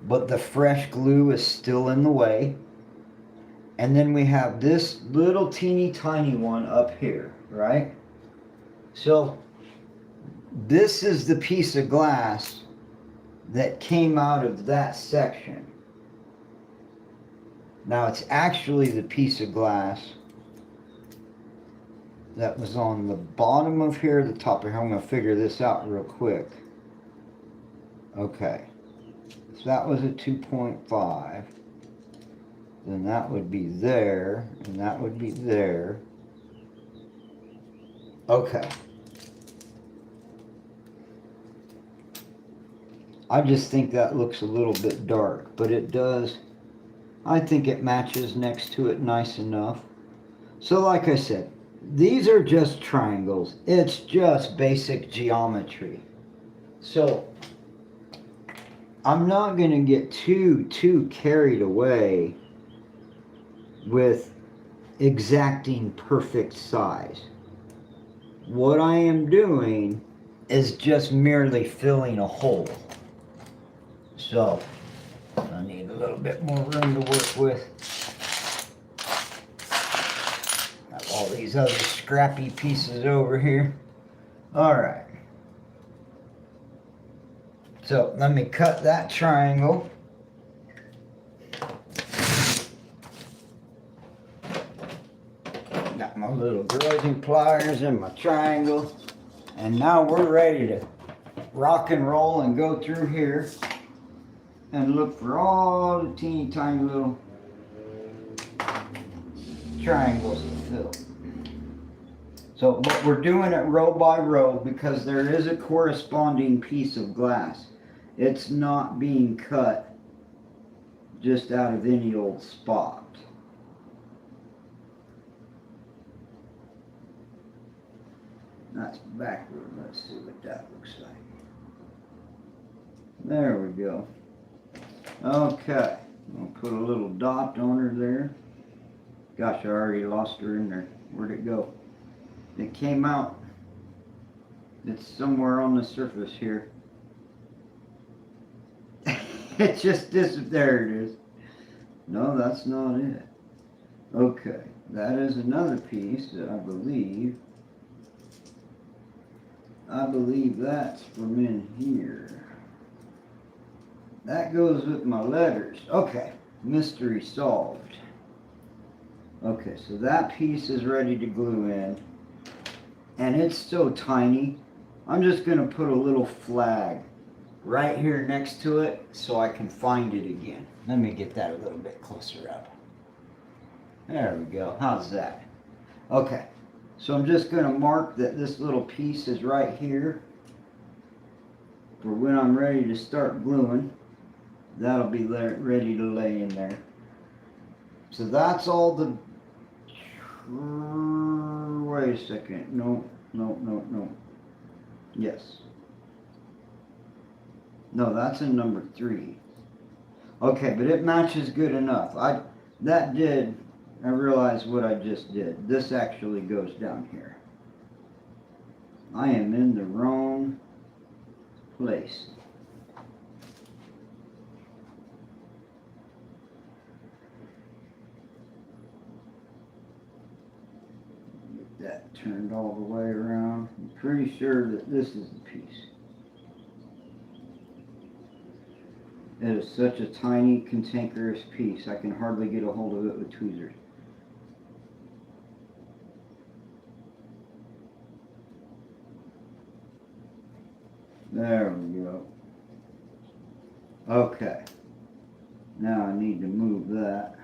but the fresh glue is still in the way. And then we have this little teeny tiny one up here, right? So this is the piece of glass that came out of that section. Now it's actually the piece of glass that was on the bottom of here, the top of here. I'm going to figure this out real quick. Okay. So that was a 2.5. Then that would be there, and that would be there. Okay. I just think that looks a little bit dark, but it does. I think it matches next to it nice enough. So like I said, these are just triangles. It's just basic geometry. So I'm not going to get too carried away with exacting perfect size. What I am doing is just merely filling a hole. So I need a little bit more room to work with. Got all these other scrappy pieces over here. All right. So let me cut that triangle. Got my little grazing pliers and my triangle. And now we're ready to rock and roll and go through here and look for all the teeny tiny little triangles to fill. So, but we're doing it row by row because there is a corresponding piece of glass. It's not being cut just out of any old spot. That's backward. Let's see what that looks like. There we go. Okay. I'll put a little dot on her there. Gosh, I already lost her in there. Where'd it go? It came out. It's somewhere on the surface here. It just disappeared. There it is. No, that's not it. Okay. That is another piece that I believe that's from in here. That goes with my letters. Okay, mystery solved. Okay, so that piece is ready to glue in. And it's so tiny, I'm just going to put a little flag right here next to it so I can find it again. Let me get that a little bit closer up. There we go. How's that? Okay, so I'm just going to mark that this little piece is right here for when I'm ready to start gluing. That'll be ready to lay in there. So that's all the... Wait a second. No. Yes. No, that's in number 3. Okay, but it matches good enough. I realized what I just did. This actually goes down here. I am in the wrong place. Get that turned all the way around. I'm pretty sure that this is the piece. It is such a tiny, cantankerous piece. I can hardly get a hold of it with tweezers. There we go. Okay. Now I need to move that.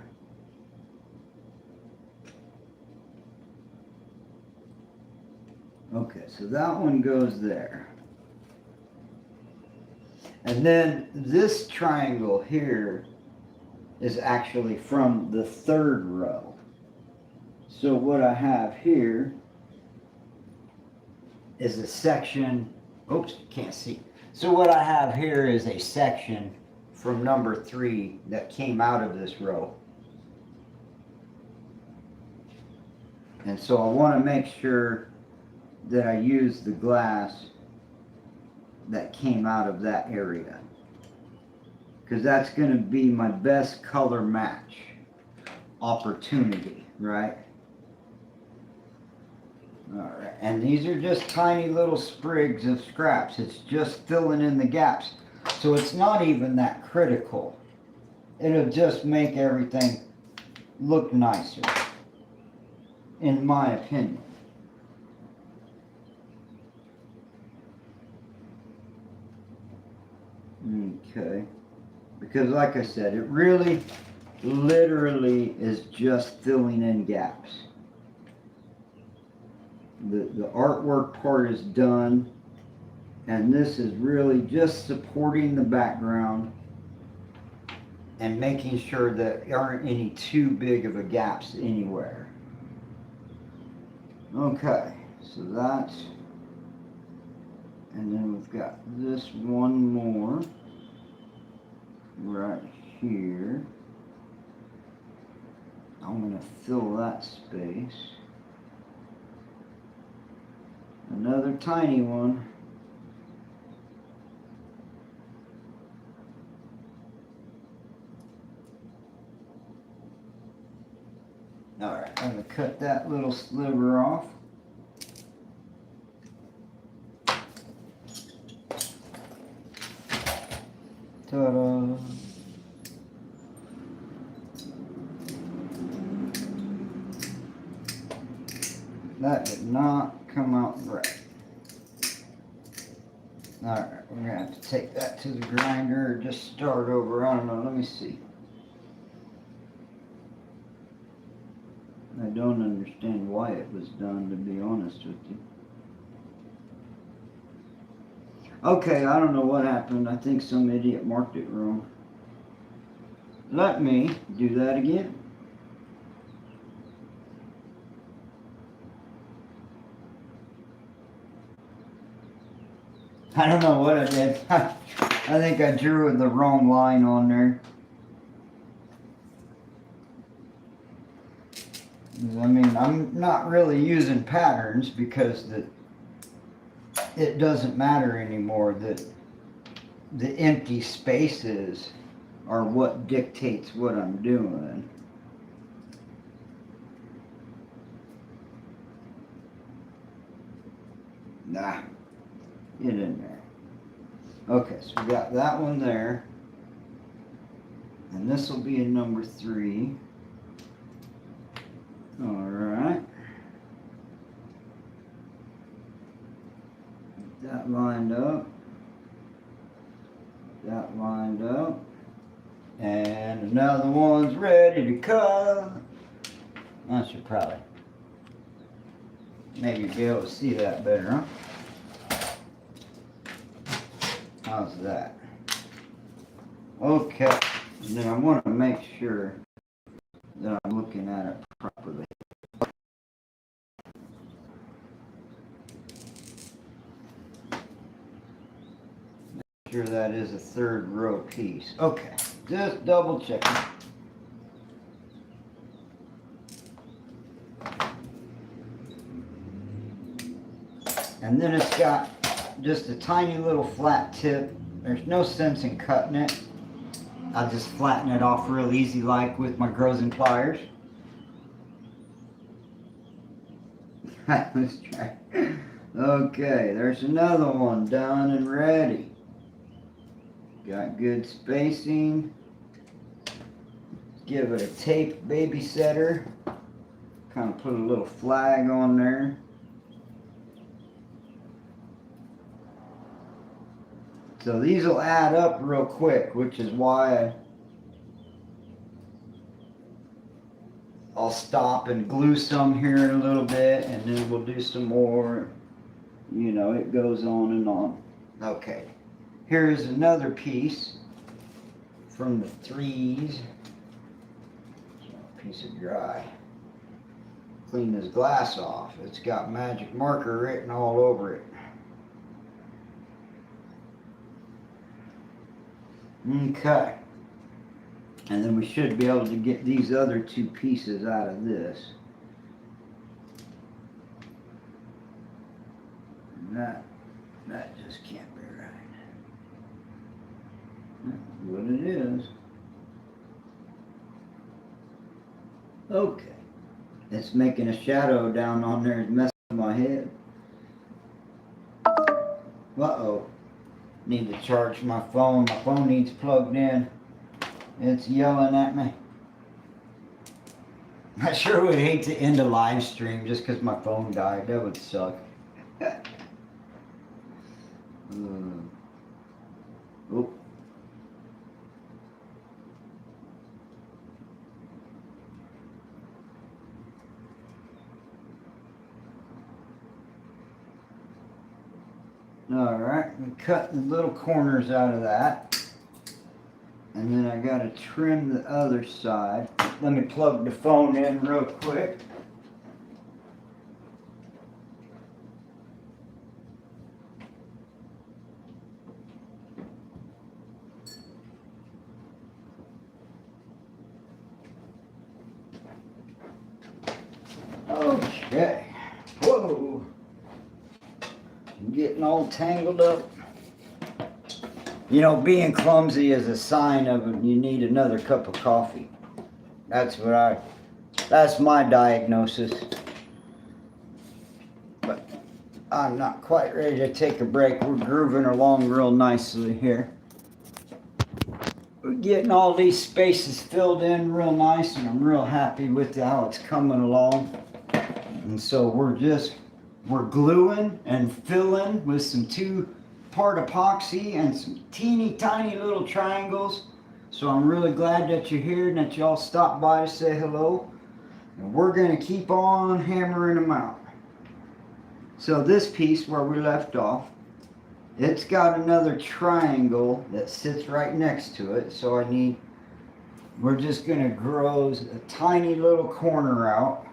Okay, so that one goes there. And then this triangle here is actually from the third row. So what I have here is a section, oops, can't see. So what I have here is a section from number 3 that came out of this row. And so I want to make sure that I use the glass that came out of that area, because that's going to be my best color match opportunity, right? Alright, and these are just tiny little sprigs of scraps. It's just filling in the gaps. So it's not even that critical. It'll just make everything look nicer, in my opinion. Okay, because like I said, it really literally is just filling in gaps. The artwork part is done, and this is really just supporting the background and making sure that there aren't any too big of a gaps anywhere. Okay, so that's, and then we've got this one more right here. I'm going to fill that space. Another tiny one. Alright, I'm going to cut that little sliver off. Ta-da! That did not come out right. Alright, we're going to have to take that to the grinder or just start over. I don't know, let me see. I don't understand why it was done, to be honest with you. Okay, I don't know what happened. I think some idiot marked it wrong. Let me do that again. I don't know what I did. I think I drew the wrong line on there. I mean, I'm not really using patterns because it doesn't matter anymore. The empty spaces are what dictates what I'm doing. Nah, get in there. Okay, so we got that one there. And this will be a number 3. Alright. That lined up. That lined up. And another one's ready to come. I should probably maybe be able to see that better, huh? How's that? Okay. And then I want to make sure that I'm looking at it properly. Make sure that is a third row piece. Okay, just double checking. And then it's got just a tiny little flat tip. There's no sense in cutting it. I'll just flatten it off real easy like with my Grozen pliers. Let's try. Okay, there's another one done and ready. Got good spacing. Give it a tape babysitter. Kind of put a little flag on there. So these will add up real quick, which is why I'll stop and glue some here in a little bit, and then we'll do some more. You know, it goes on and on. Okay, here's another piece from the threes. Piece of dry. Clean this glass off. It's got magic marker written all over it. Okay. And then we should be able to get these other two pieces out of this. And that just can't be right. That's what it is. Okay. It's making a shadow down on there. It's messing with my head. Uh-oh. Need to charge my phone. My phone needs plugged in. It's yelling at me. I sure would hate to end a live stream just because my phone died. That would suck. Oh. Alright, we cut the little corners out of that. And then I gotta trim the other side. Let me plug the phone in real quick. Okay. Whoa. I'm getting all tangled up. You know, being clumsy is a sign of you need another cup of coffee. That's my diagnosis. But I'm not quite ready to take a break. We're grooving along real nicely here. We're getting all these spaces filled in real nice, and I'm real happy with how it's coming along. And so we're gluing and filling with some 2-part epoxy and some teeny tiny little triangles. So I'm really glad that you're here and that y'all stopped by to say hello. And we're going to keep on hammering them out. So this piece where we left off, it's got another triangle that sits right next to it. So we're just going to grow a tiny little corner out.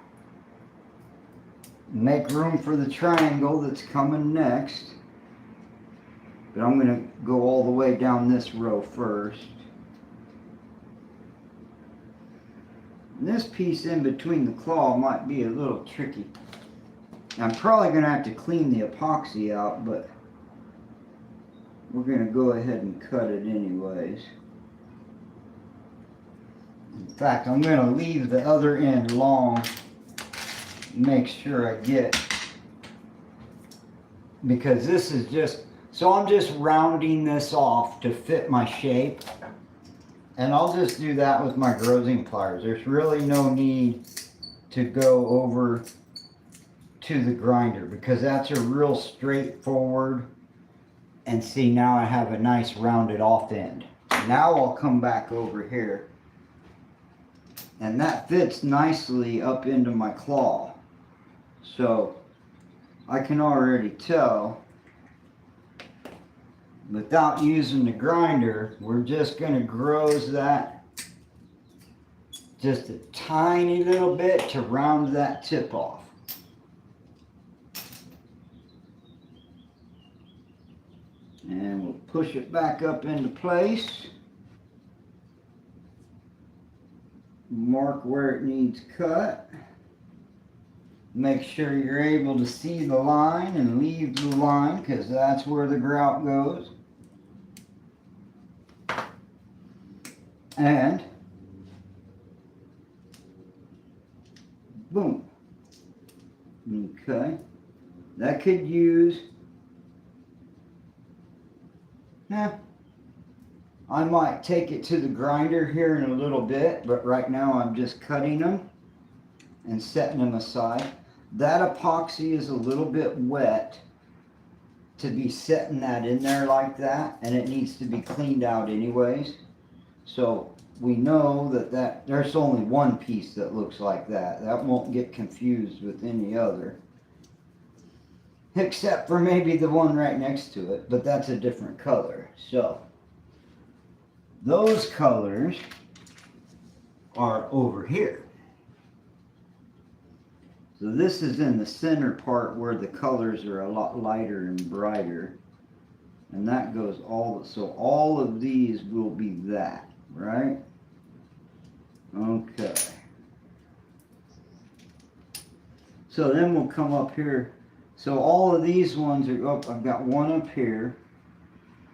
Make room for the triangle that's coming next. But I'm going to go all the way down this row first. And this piece in between the claw might be a little tricky. I'm probably going to have to clean the epoxy out, but we're going to go ahead and cut it anyways. In fact, I'm going to leave the other end long. Make sure I get, because this is just, so I'm just rounding this off to fit my shape, and I'll just do that with my grazing pliers. There's really no need to go over to the grinder, because that's a real straightforward, and see, now I have a nice rounded off end. Now I'll come back over here, and that fits nicely up into my claw. So I can already tell, without using the grinder, we're just going to grows that just a tiny little bit to round that tip off. And we'll push it back up into place. Mark where it needs cut. Make sure you're able to see the line and leave the line, because that's where the grout goes. And boom. Okay. That could use, I might take it to the grinder here in a little bit, but right now I'm just cutting them and setting them aside. That epoxy is a little bit wet, to be setting that in there like that, and it needs to be cleaned out anyways. So we know that there's only one piece that looks like that. That won't get confused with any other. Except for maybe the one right next to it, but that's a different color. So those colors are over here. So this is in the center part where the colors are a lot lighter and brighter. And that goes so all of these will be that, right? Okay. So then we'll come up here. So all of these ones are up. I've got one up here.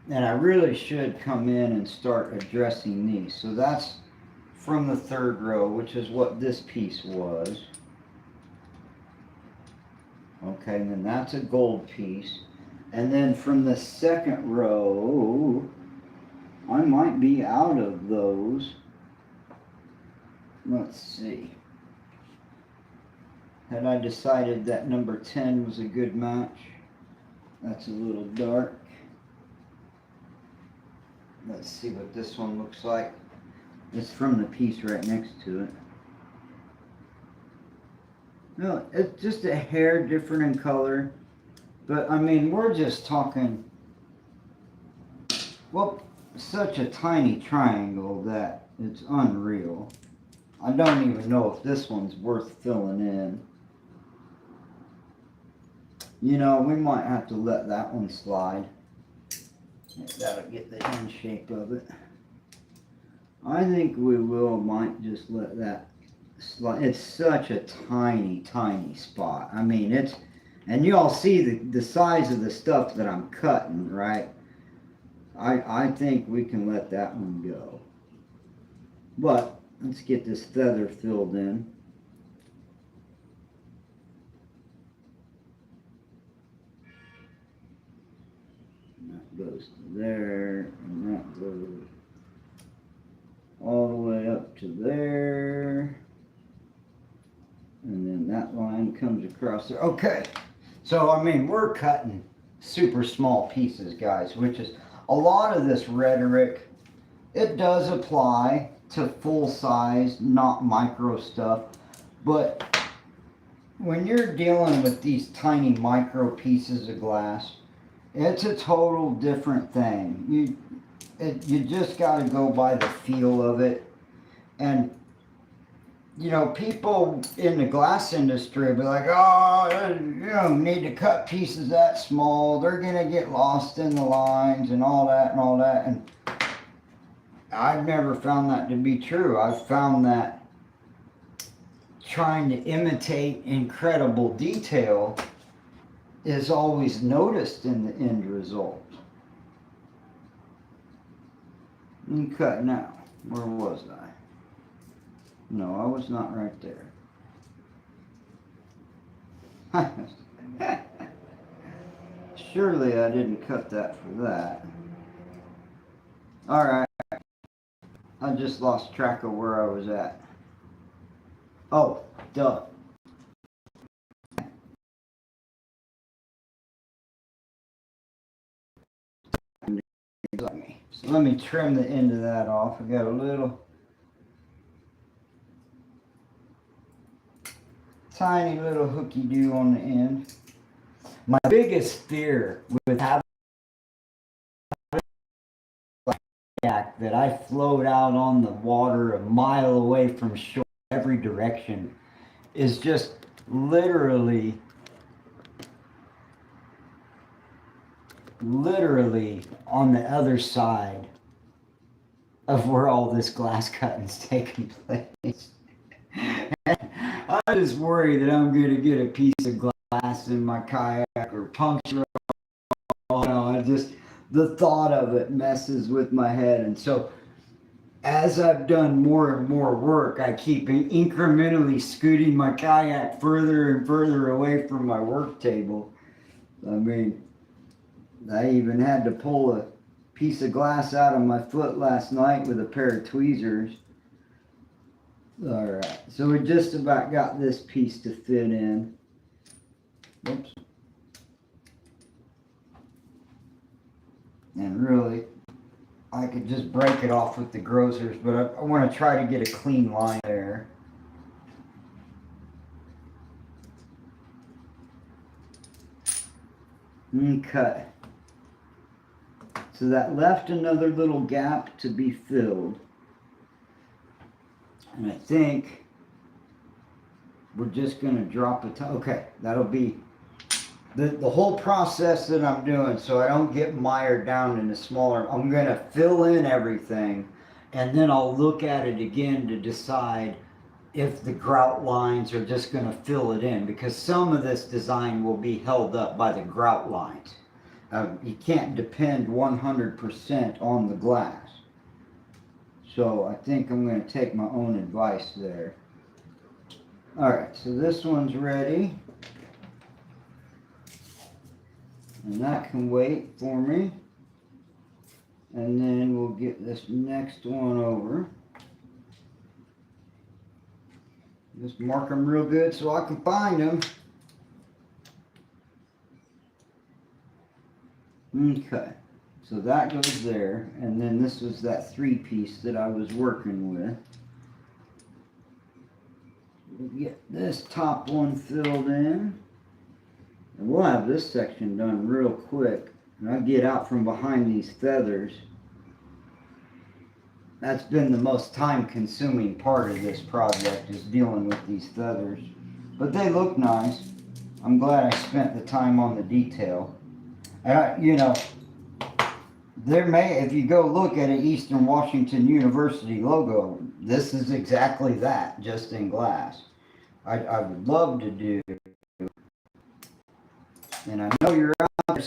And I really should come in and start addressing these. So that's from the third row, which is what this piece was. Okay, and then that's a gold piece. And then from the second row, I might be out of those. Let's see. Had I decided that number 10 was a good match? That's a little dark. Let's see what this one looks like. It's from the piece right next to it. No, it's just a hair different in color. But I mean, we're just talking, well, such a tiny triangle that it's unreal. I don't even know if this one's worth filling in. You know, we might have to let that one slide. That'll get the end shape of it. I think we might just let that slide. It's such a tiny, tiny spot. I mean, and you all see the size of the stuff that I'm cutting, right? I think we can let that one go. But let's get this feather filled in. That goes to there, and that goes all the way up to there. And then that line comes across there. Okay. So, I mean, we're cutting super small pieces, guys, which is a lot of this rhetoric. It does apply to full size, not micro stuff. But when you're dealing with these tiny micro pieces of glass, it's a total different thing. You just got to go by the feel of it. And you know, people in the glass industry will be like, oh, you don't need to cut pieces that small. They're going to get lost in the lines and all that and all that. And I've never found that to be true. I've found that trying to imitate incredible detail is always noticed in the end result. And cut now. Where was I? No, I was not right there. Surely I didn't cut that for that. Alright. I just lost track of where I was at. Oh, duh. So let me trim the end of that off. I got a little tiny little hooky do on the end. My biggest fear with having that I float out on the water a mile away from shore every direction is just literally on the other side of where all this glass cutting's taking place. I just worry that I'm going to get a piece of glass in my kayak or puncture. The thought of it messes with my head. And so as I've done more and more work, I keep incrementally scooting my kayak further and further away from my work table. I mean, I even had to pull a piece of glass out of my foot last night with a pair of tweezers. Alright, so we just about got this piece to fit in. Oops. And really, I could just break it off with the grozers, but I want to try to get a clean line there. Okay. So that left another little gap to be filled. And I think we're just going to drop it. Okay, that'll be the whole process that I'm doing, so I don't get mired down into smaller. I'm going to fill in everything, and then I'll look at it again to decide if the grout lines are just going to fill it in, because some of this design will be held up by the grout lines. You can't depend 100% on the glass. So I think I'm going to take my own advice there. Alright, so this one's ready. And that can wait for me. And then we'll get this next one over. Just mark them real good so I can find them. Okay, so that goes there. And then this was that 3-piece that I was working with. We'll get this top one filled in. And we'll have this section done real quick. And I'll get out from behind these feathers. That's been the most time-consuming part of this project, is dealing with these feathers. But they look nice. I'm glad I spent the time on the detail. And you know, if you go look at an Eastern Washington University logo, this is exactly that, just in glass. I would love to do, and I know you're out there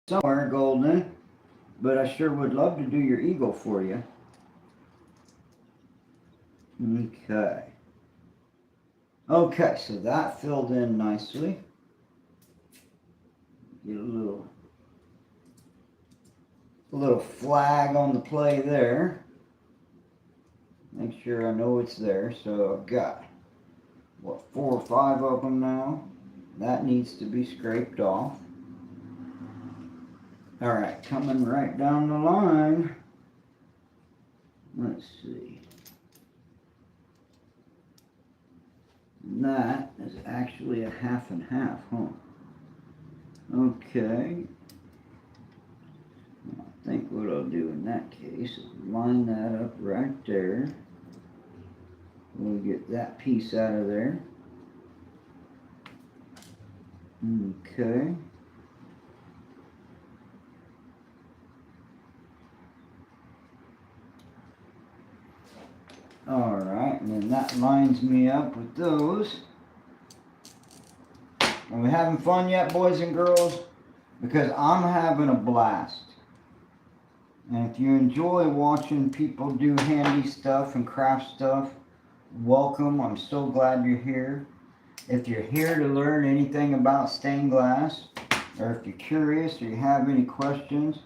somewhere, Golden, but I sure would love to do your eagle for you. Okay. Okay, so that filled in nicely. Get a little flag on the play there. Make sure I know it's there. So I've got, what, 4 or 5 of them now. That needs to be scraped off. Alright, coming right down the line. Let's see. And that is actually a 1/2 and 1/2, huh? Okay. I think what I'll do in that case is line that up right there. We'll get that piece out of there. Okay. Alright, and then that lines me up with those. Are we having fun yet, boys and girls? Because I'm having a blast. And if you enjoy watching people do handy stuff and craft stuff, welcome. I'm so glad you're here. If you're here to learn anything about stained glass, or if you're curious or you have any questions,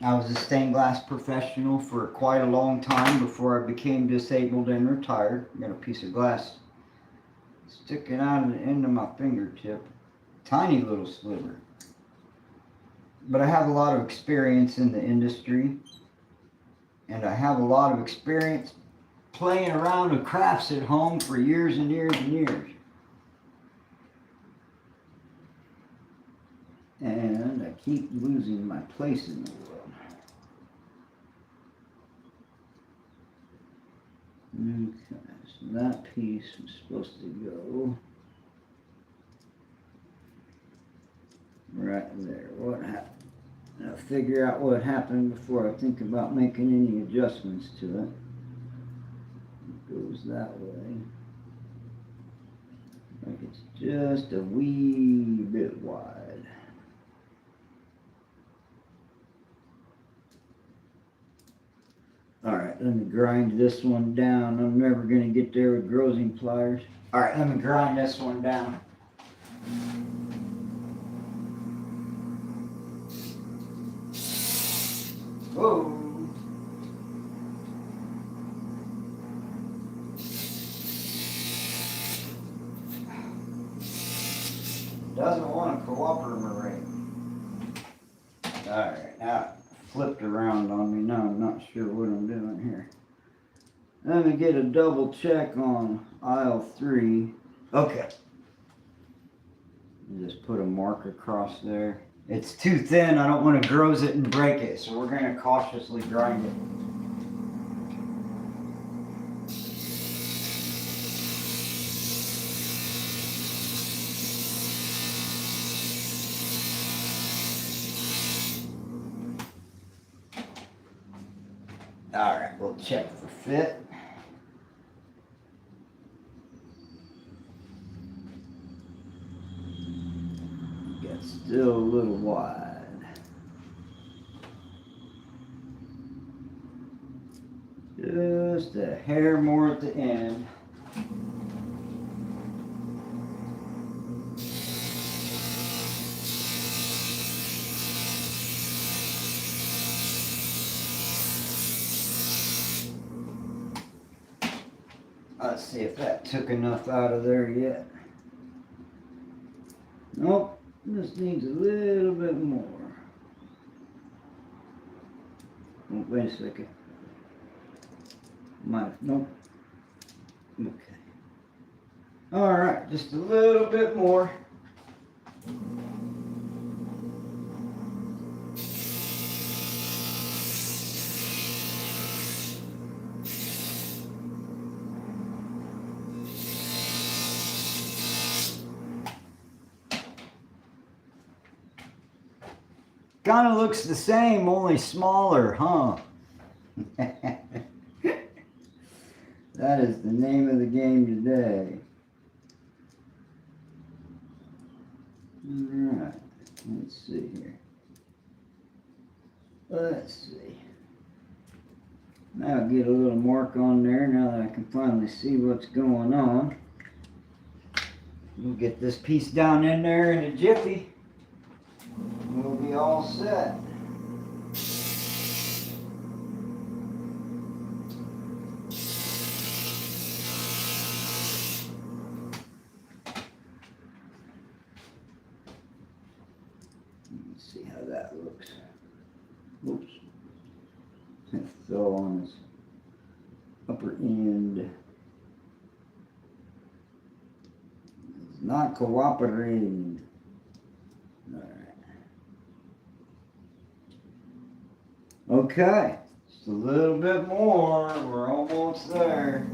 I was a stained glass professional for quite a long time before I became disabled and retired. I got a piece of glass sticking out of the end of my fingertip. Tiny little sliver. But I have a lot of experience in the industry, and I have a lot of experience playing around with crafts at home for years and years and years. And I keep losing my place in the world. Okay, so that piece is supposed to go right there. What happened? I'll figure out what happened before I think about making any adjustments to it. It goes that way. Like it's just a wee bit wide. Alright, let me grind this one down. I'm never going to get there with grozing pliers. Alright, let me grind this one down. Whoa! Doesn't want to cooperate. Alright, now it flipped around on me. Now I'm not sure what I'm doing here. Let me get a double check on aisle 3. Okay. Just put a mark across there. It's too thin. I don't want to gross it and break it, so we're going to cautiously grind it. Alright, we'll check for fit. Got still a little wide. Just a hair more at the end. Let's see if that took enough out of there yet. Nope, this needs a little bit more. Oh, wait a second. Nope. Okay. Alright, just a little bit more. Kind of looks the same, only smaller, huh? That is the name of the game today. Alright, let's see here. Let's see. Now I'll get a little mark on there now that I can finally see what's going on. We'll get this piece down in there in a jiffy. We'll be all set. Let's see how that looks. Oops. It fell on this upper end. It's not cooperating. Okay, just a little bit more. We're almost there.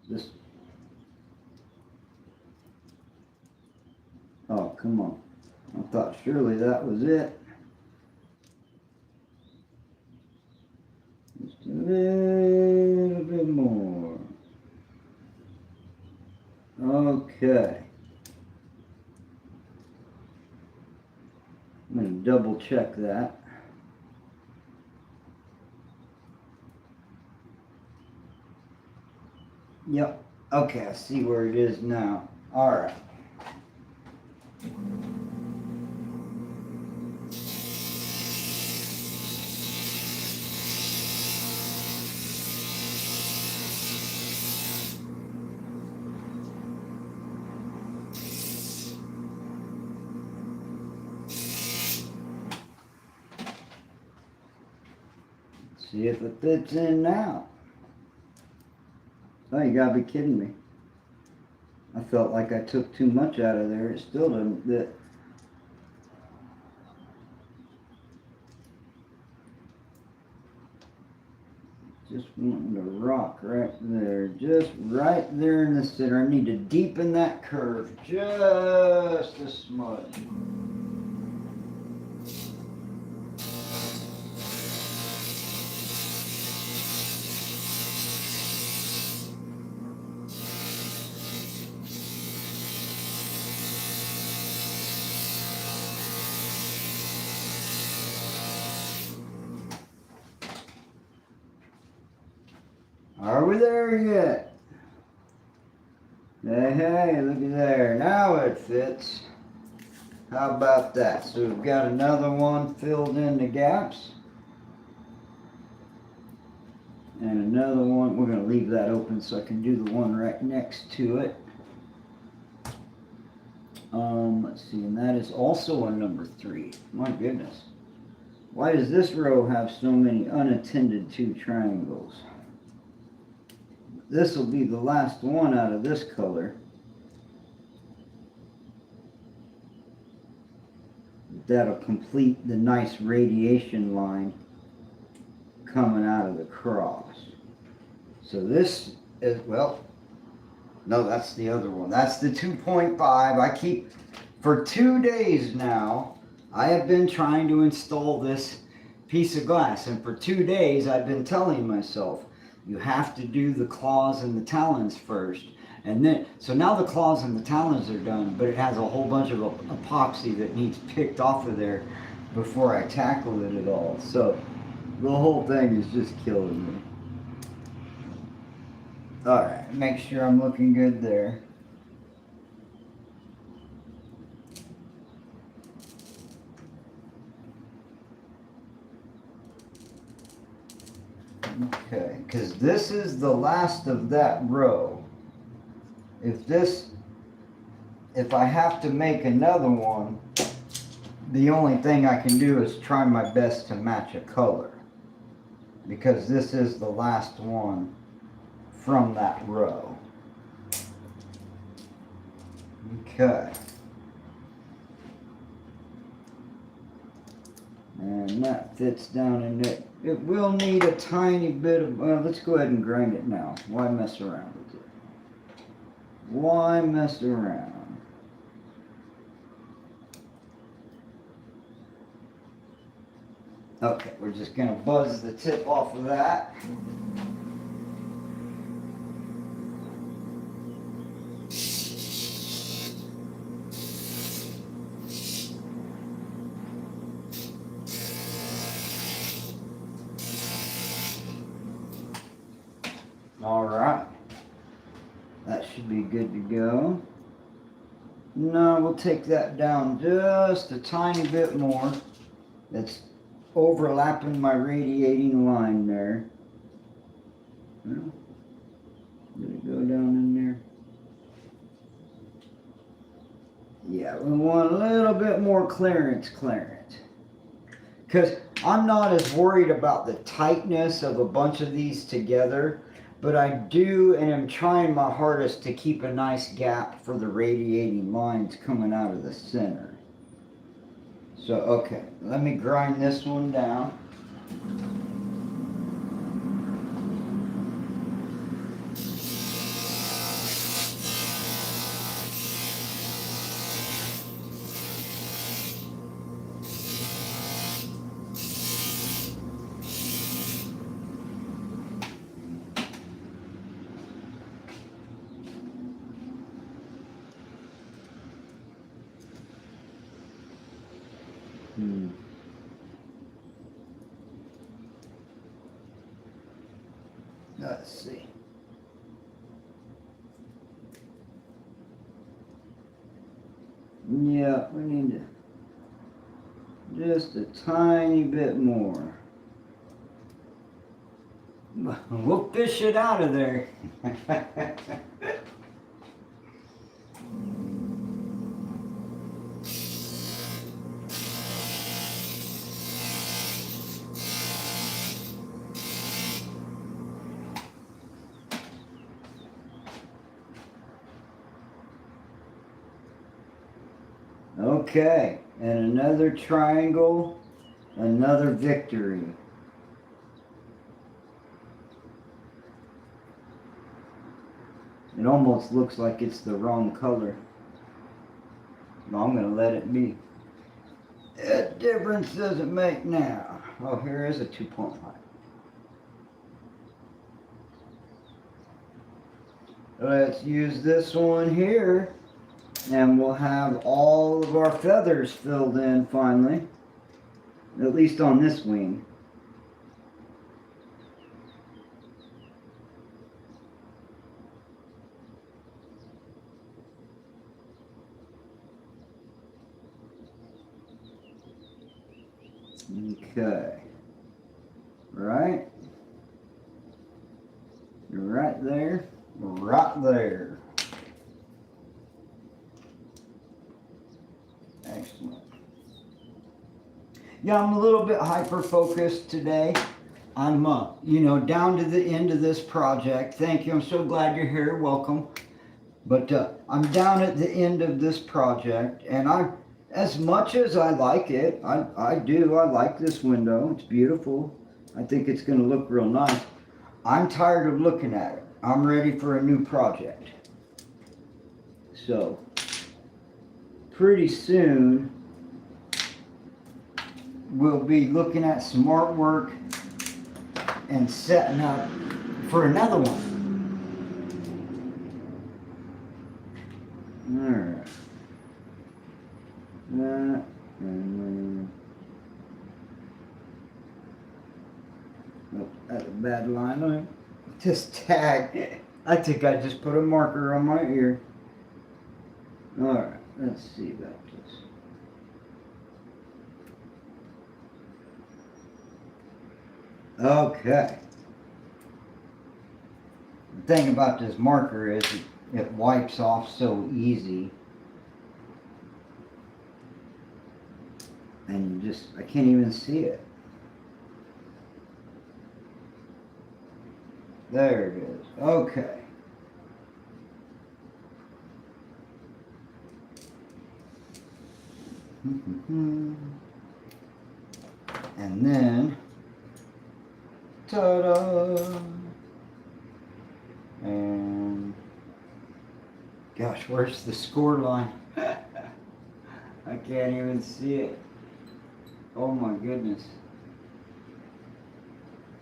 Just oh, come on. I thought surely that was it. Just a little bit more. Okay. I'm going to double check that. Yep. Okay, I see where it is now. All right. See if it fits in now. Oh, you gotta be kidding me. I felt like I took too much out of there. It still doesn't fit. Just wanting to rock right there. Just right there in the center. I need to deepen that curve just a smudge. Are we there yet? Hey, look at there. Now it fits. How about that? So we've got another one filled in the gaps. And another one, we're going to leave that open so I can do the one right next to it. Let's see, and that is also a number 3. My goodness. Why does this row have so many unattended to triangles? This will be the last one out of this color. That'll complete the nice radiation line coming out of the cross. So this is, well, no, that's the other one. That's the 2.5. For 2 days now, I have been trying to install this piece of glass. And for 2 days, I've been telling myself, you have to do the claws and the talons first. And then, so now the claws and the talons are done, but it has a whole bunch of epoxy that needs picked off of there before I tackle it at all. So the whole thing is just killing me. Alright, make sure I'm looking good there. Okay, because this is the last of that row. If I have to make another one, the only thing I can do is try my best to match a color. Because this is the last one from that row. Okay. And that fits down in there. It will need a tiny bit of, well, let's go ahead and grind it now. Why mess around with it? Why mess around? Okay, we're just going to buzz the tip off of that. Alright, that should be good to go. Now we'll take that down just a tiny bit more. That's overlapping my radiating line there. Well, did it go down in there? Yeah, we want a little bit more clearance. Because I'm not as worried about the tightness of a bunch of these together, but I do and am trying my hardest to keep a nice gap for the radiating lines coming out of the center. So, okay, let me grind this one down. Let's see. Yeah, we need to just a tiny bit more. We'll fish it out of there. Okay, and another triangle, another victory. It almost looks like it's the wrong color. But I'm going to let it be. What difference does it make now? Oh, here is a 2.5. Let's use this one here. And we'll have all of our feathers filled in finally. At least on this wing. Okay. Right? Right there. Right there. Excellent. Yeah, I'm a little bit hyper-focused today. I'm, down to the end of this project. Thank you. I'm so glad you're here. Welcome. But I'm down at the end of this project, and as much as I like it, I like this window. It's beautiful. I think it's going to look real nice. I'm tired of looking at it. I'm ready for a new project. So, pretty soon, we'll be looking at some artwork and setting up for another one. Alright. That, and then... Oh, that's a bad line on it. Just tag. I think I just put a marker on my ear. Alright, let's see about this. Okay. The thing about this marker is it wipes off so easy. And I can't even see it. There it is. Okay. And then, ta-da! And, gosh, where's the score line? I can't even see it. Oh my goodness.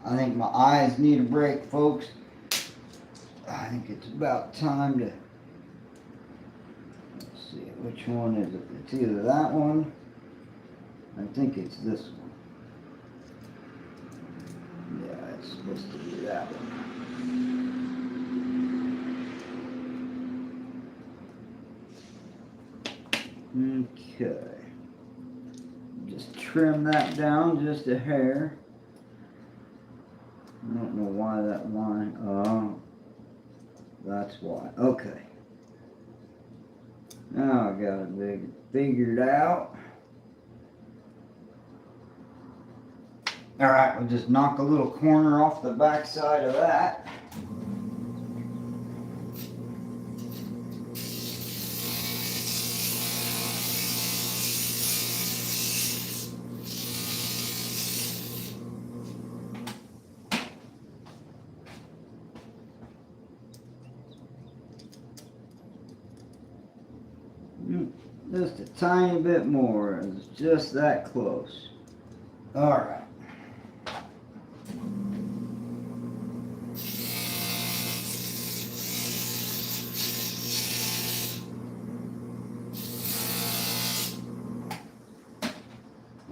I think my eyes need a break, folks. I think it's about time to... Let's see, which one is it? It's either that one. I think it's this one. Yeah, it's supposed to be that one. Okay. Just trim that down just a hair. I don't know why that line, oh, that's why. Okay. Now I got it figured out. Alright, we'll just knock a little corner off the back side of that. Just a tiny bit more. It's just that close. Alright.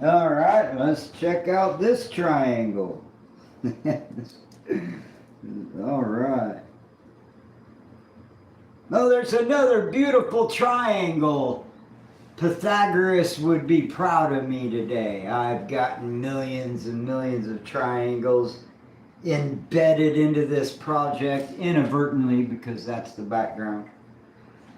Alright, let's check out this triangle. Alright. Oh, there's another beautiful triangle. Pythagoras would be proud of me today. I've gotten millions and millions of triangles embedded into this project inadvertently because that's the background.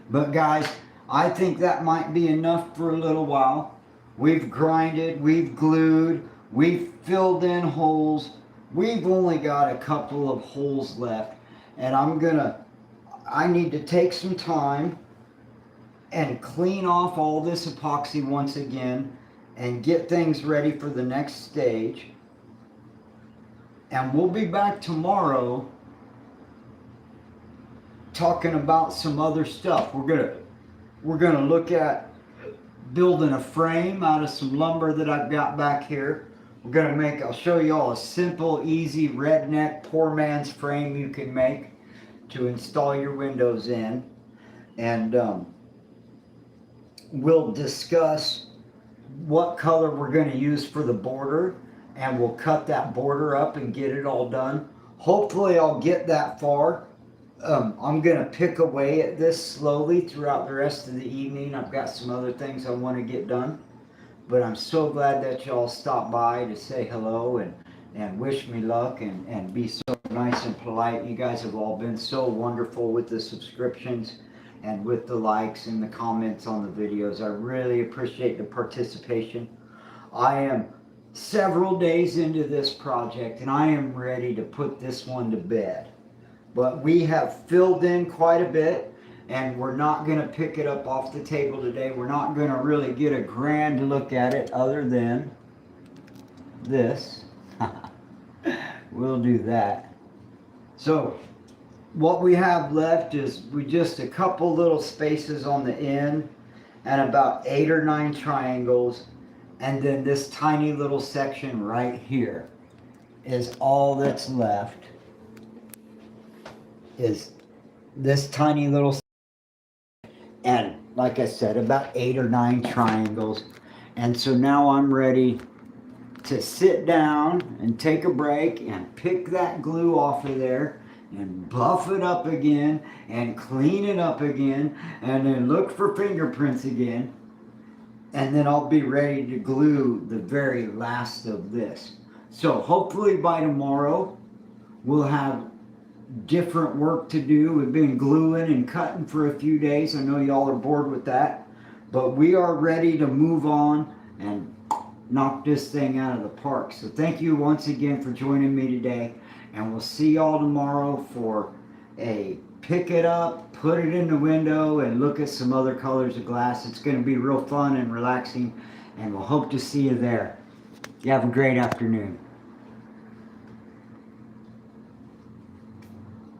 But guys, I think that might be enough for a little while. We've grinded, we've glued, we've filled in holes. We've only got a couple of holes left, and I need to take some time and clean off all this epoxy once again and get things ready for the next stage. And we'll be back tomorrow talking about some other stuff. We're gonna look at building a frame out of some lumber that I've got back here. I'll show you all a simple, easy redneck poor man's frame you can make to install your windows in. And we'll discuss what color we're going to use for the border, and we'll cut that border up and get it all done. Hopefully I'll get that far. I'm going to pick away at this slowly throughout the rest of the evening. I've got some other things I want to get done. But I'm so glad that y'all stopped by to say hello and wish me luck and be so nice and polite. You guys have all been so wonderful with the subscriptions and with the likes and the comments on the videos. I really appreciate the participation. I am several days into this project and I am ready to put this one to bed. But we have filled in quite a bit and we're not going to pick it up off the table today. We're not going to really get a grand look at it other than this. We'll do that. So what we have left is just a couple little spaces on the end and about 8 or 9 triangles, and then this tiny little section right here is all that's left, is this tiny little, and like I said, about 8 or 9 triangles. And so now I'm ready to sit down and take a break and pick that glue off of there and buff it up again and clean it up again and then look for fingerprints again. And then I'll be ready to glue the very last of this. So hopefully by tomorrow we'll have different work to do. We've been gluing and cutting for a few days. I know y'all are bored with that, but we are ready to move on and knock this thing out of the park. So thank you once again for joining me today, and we'll see y'all tomorrow for a pick it up, put it in the window, and look at some other colors of glass. It's going to be real fun and relaxing, and we'll hope to see you there. You have a great afternoon.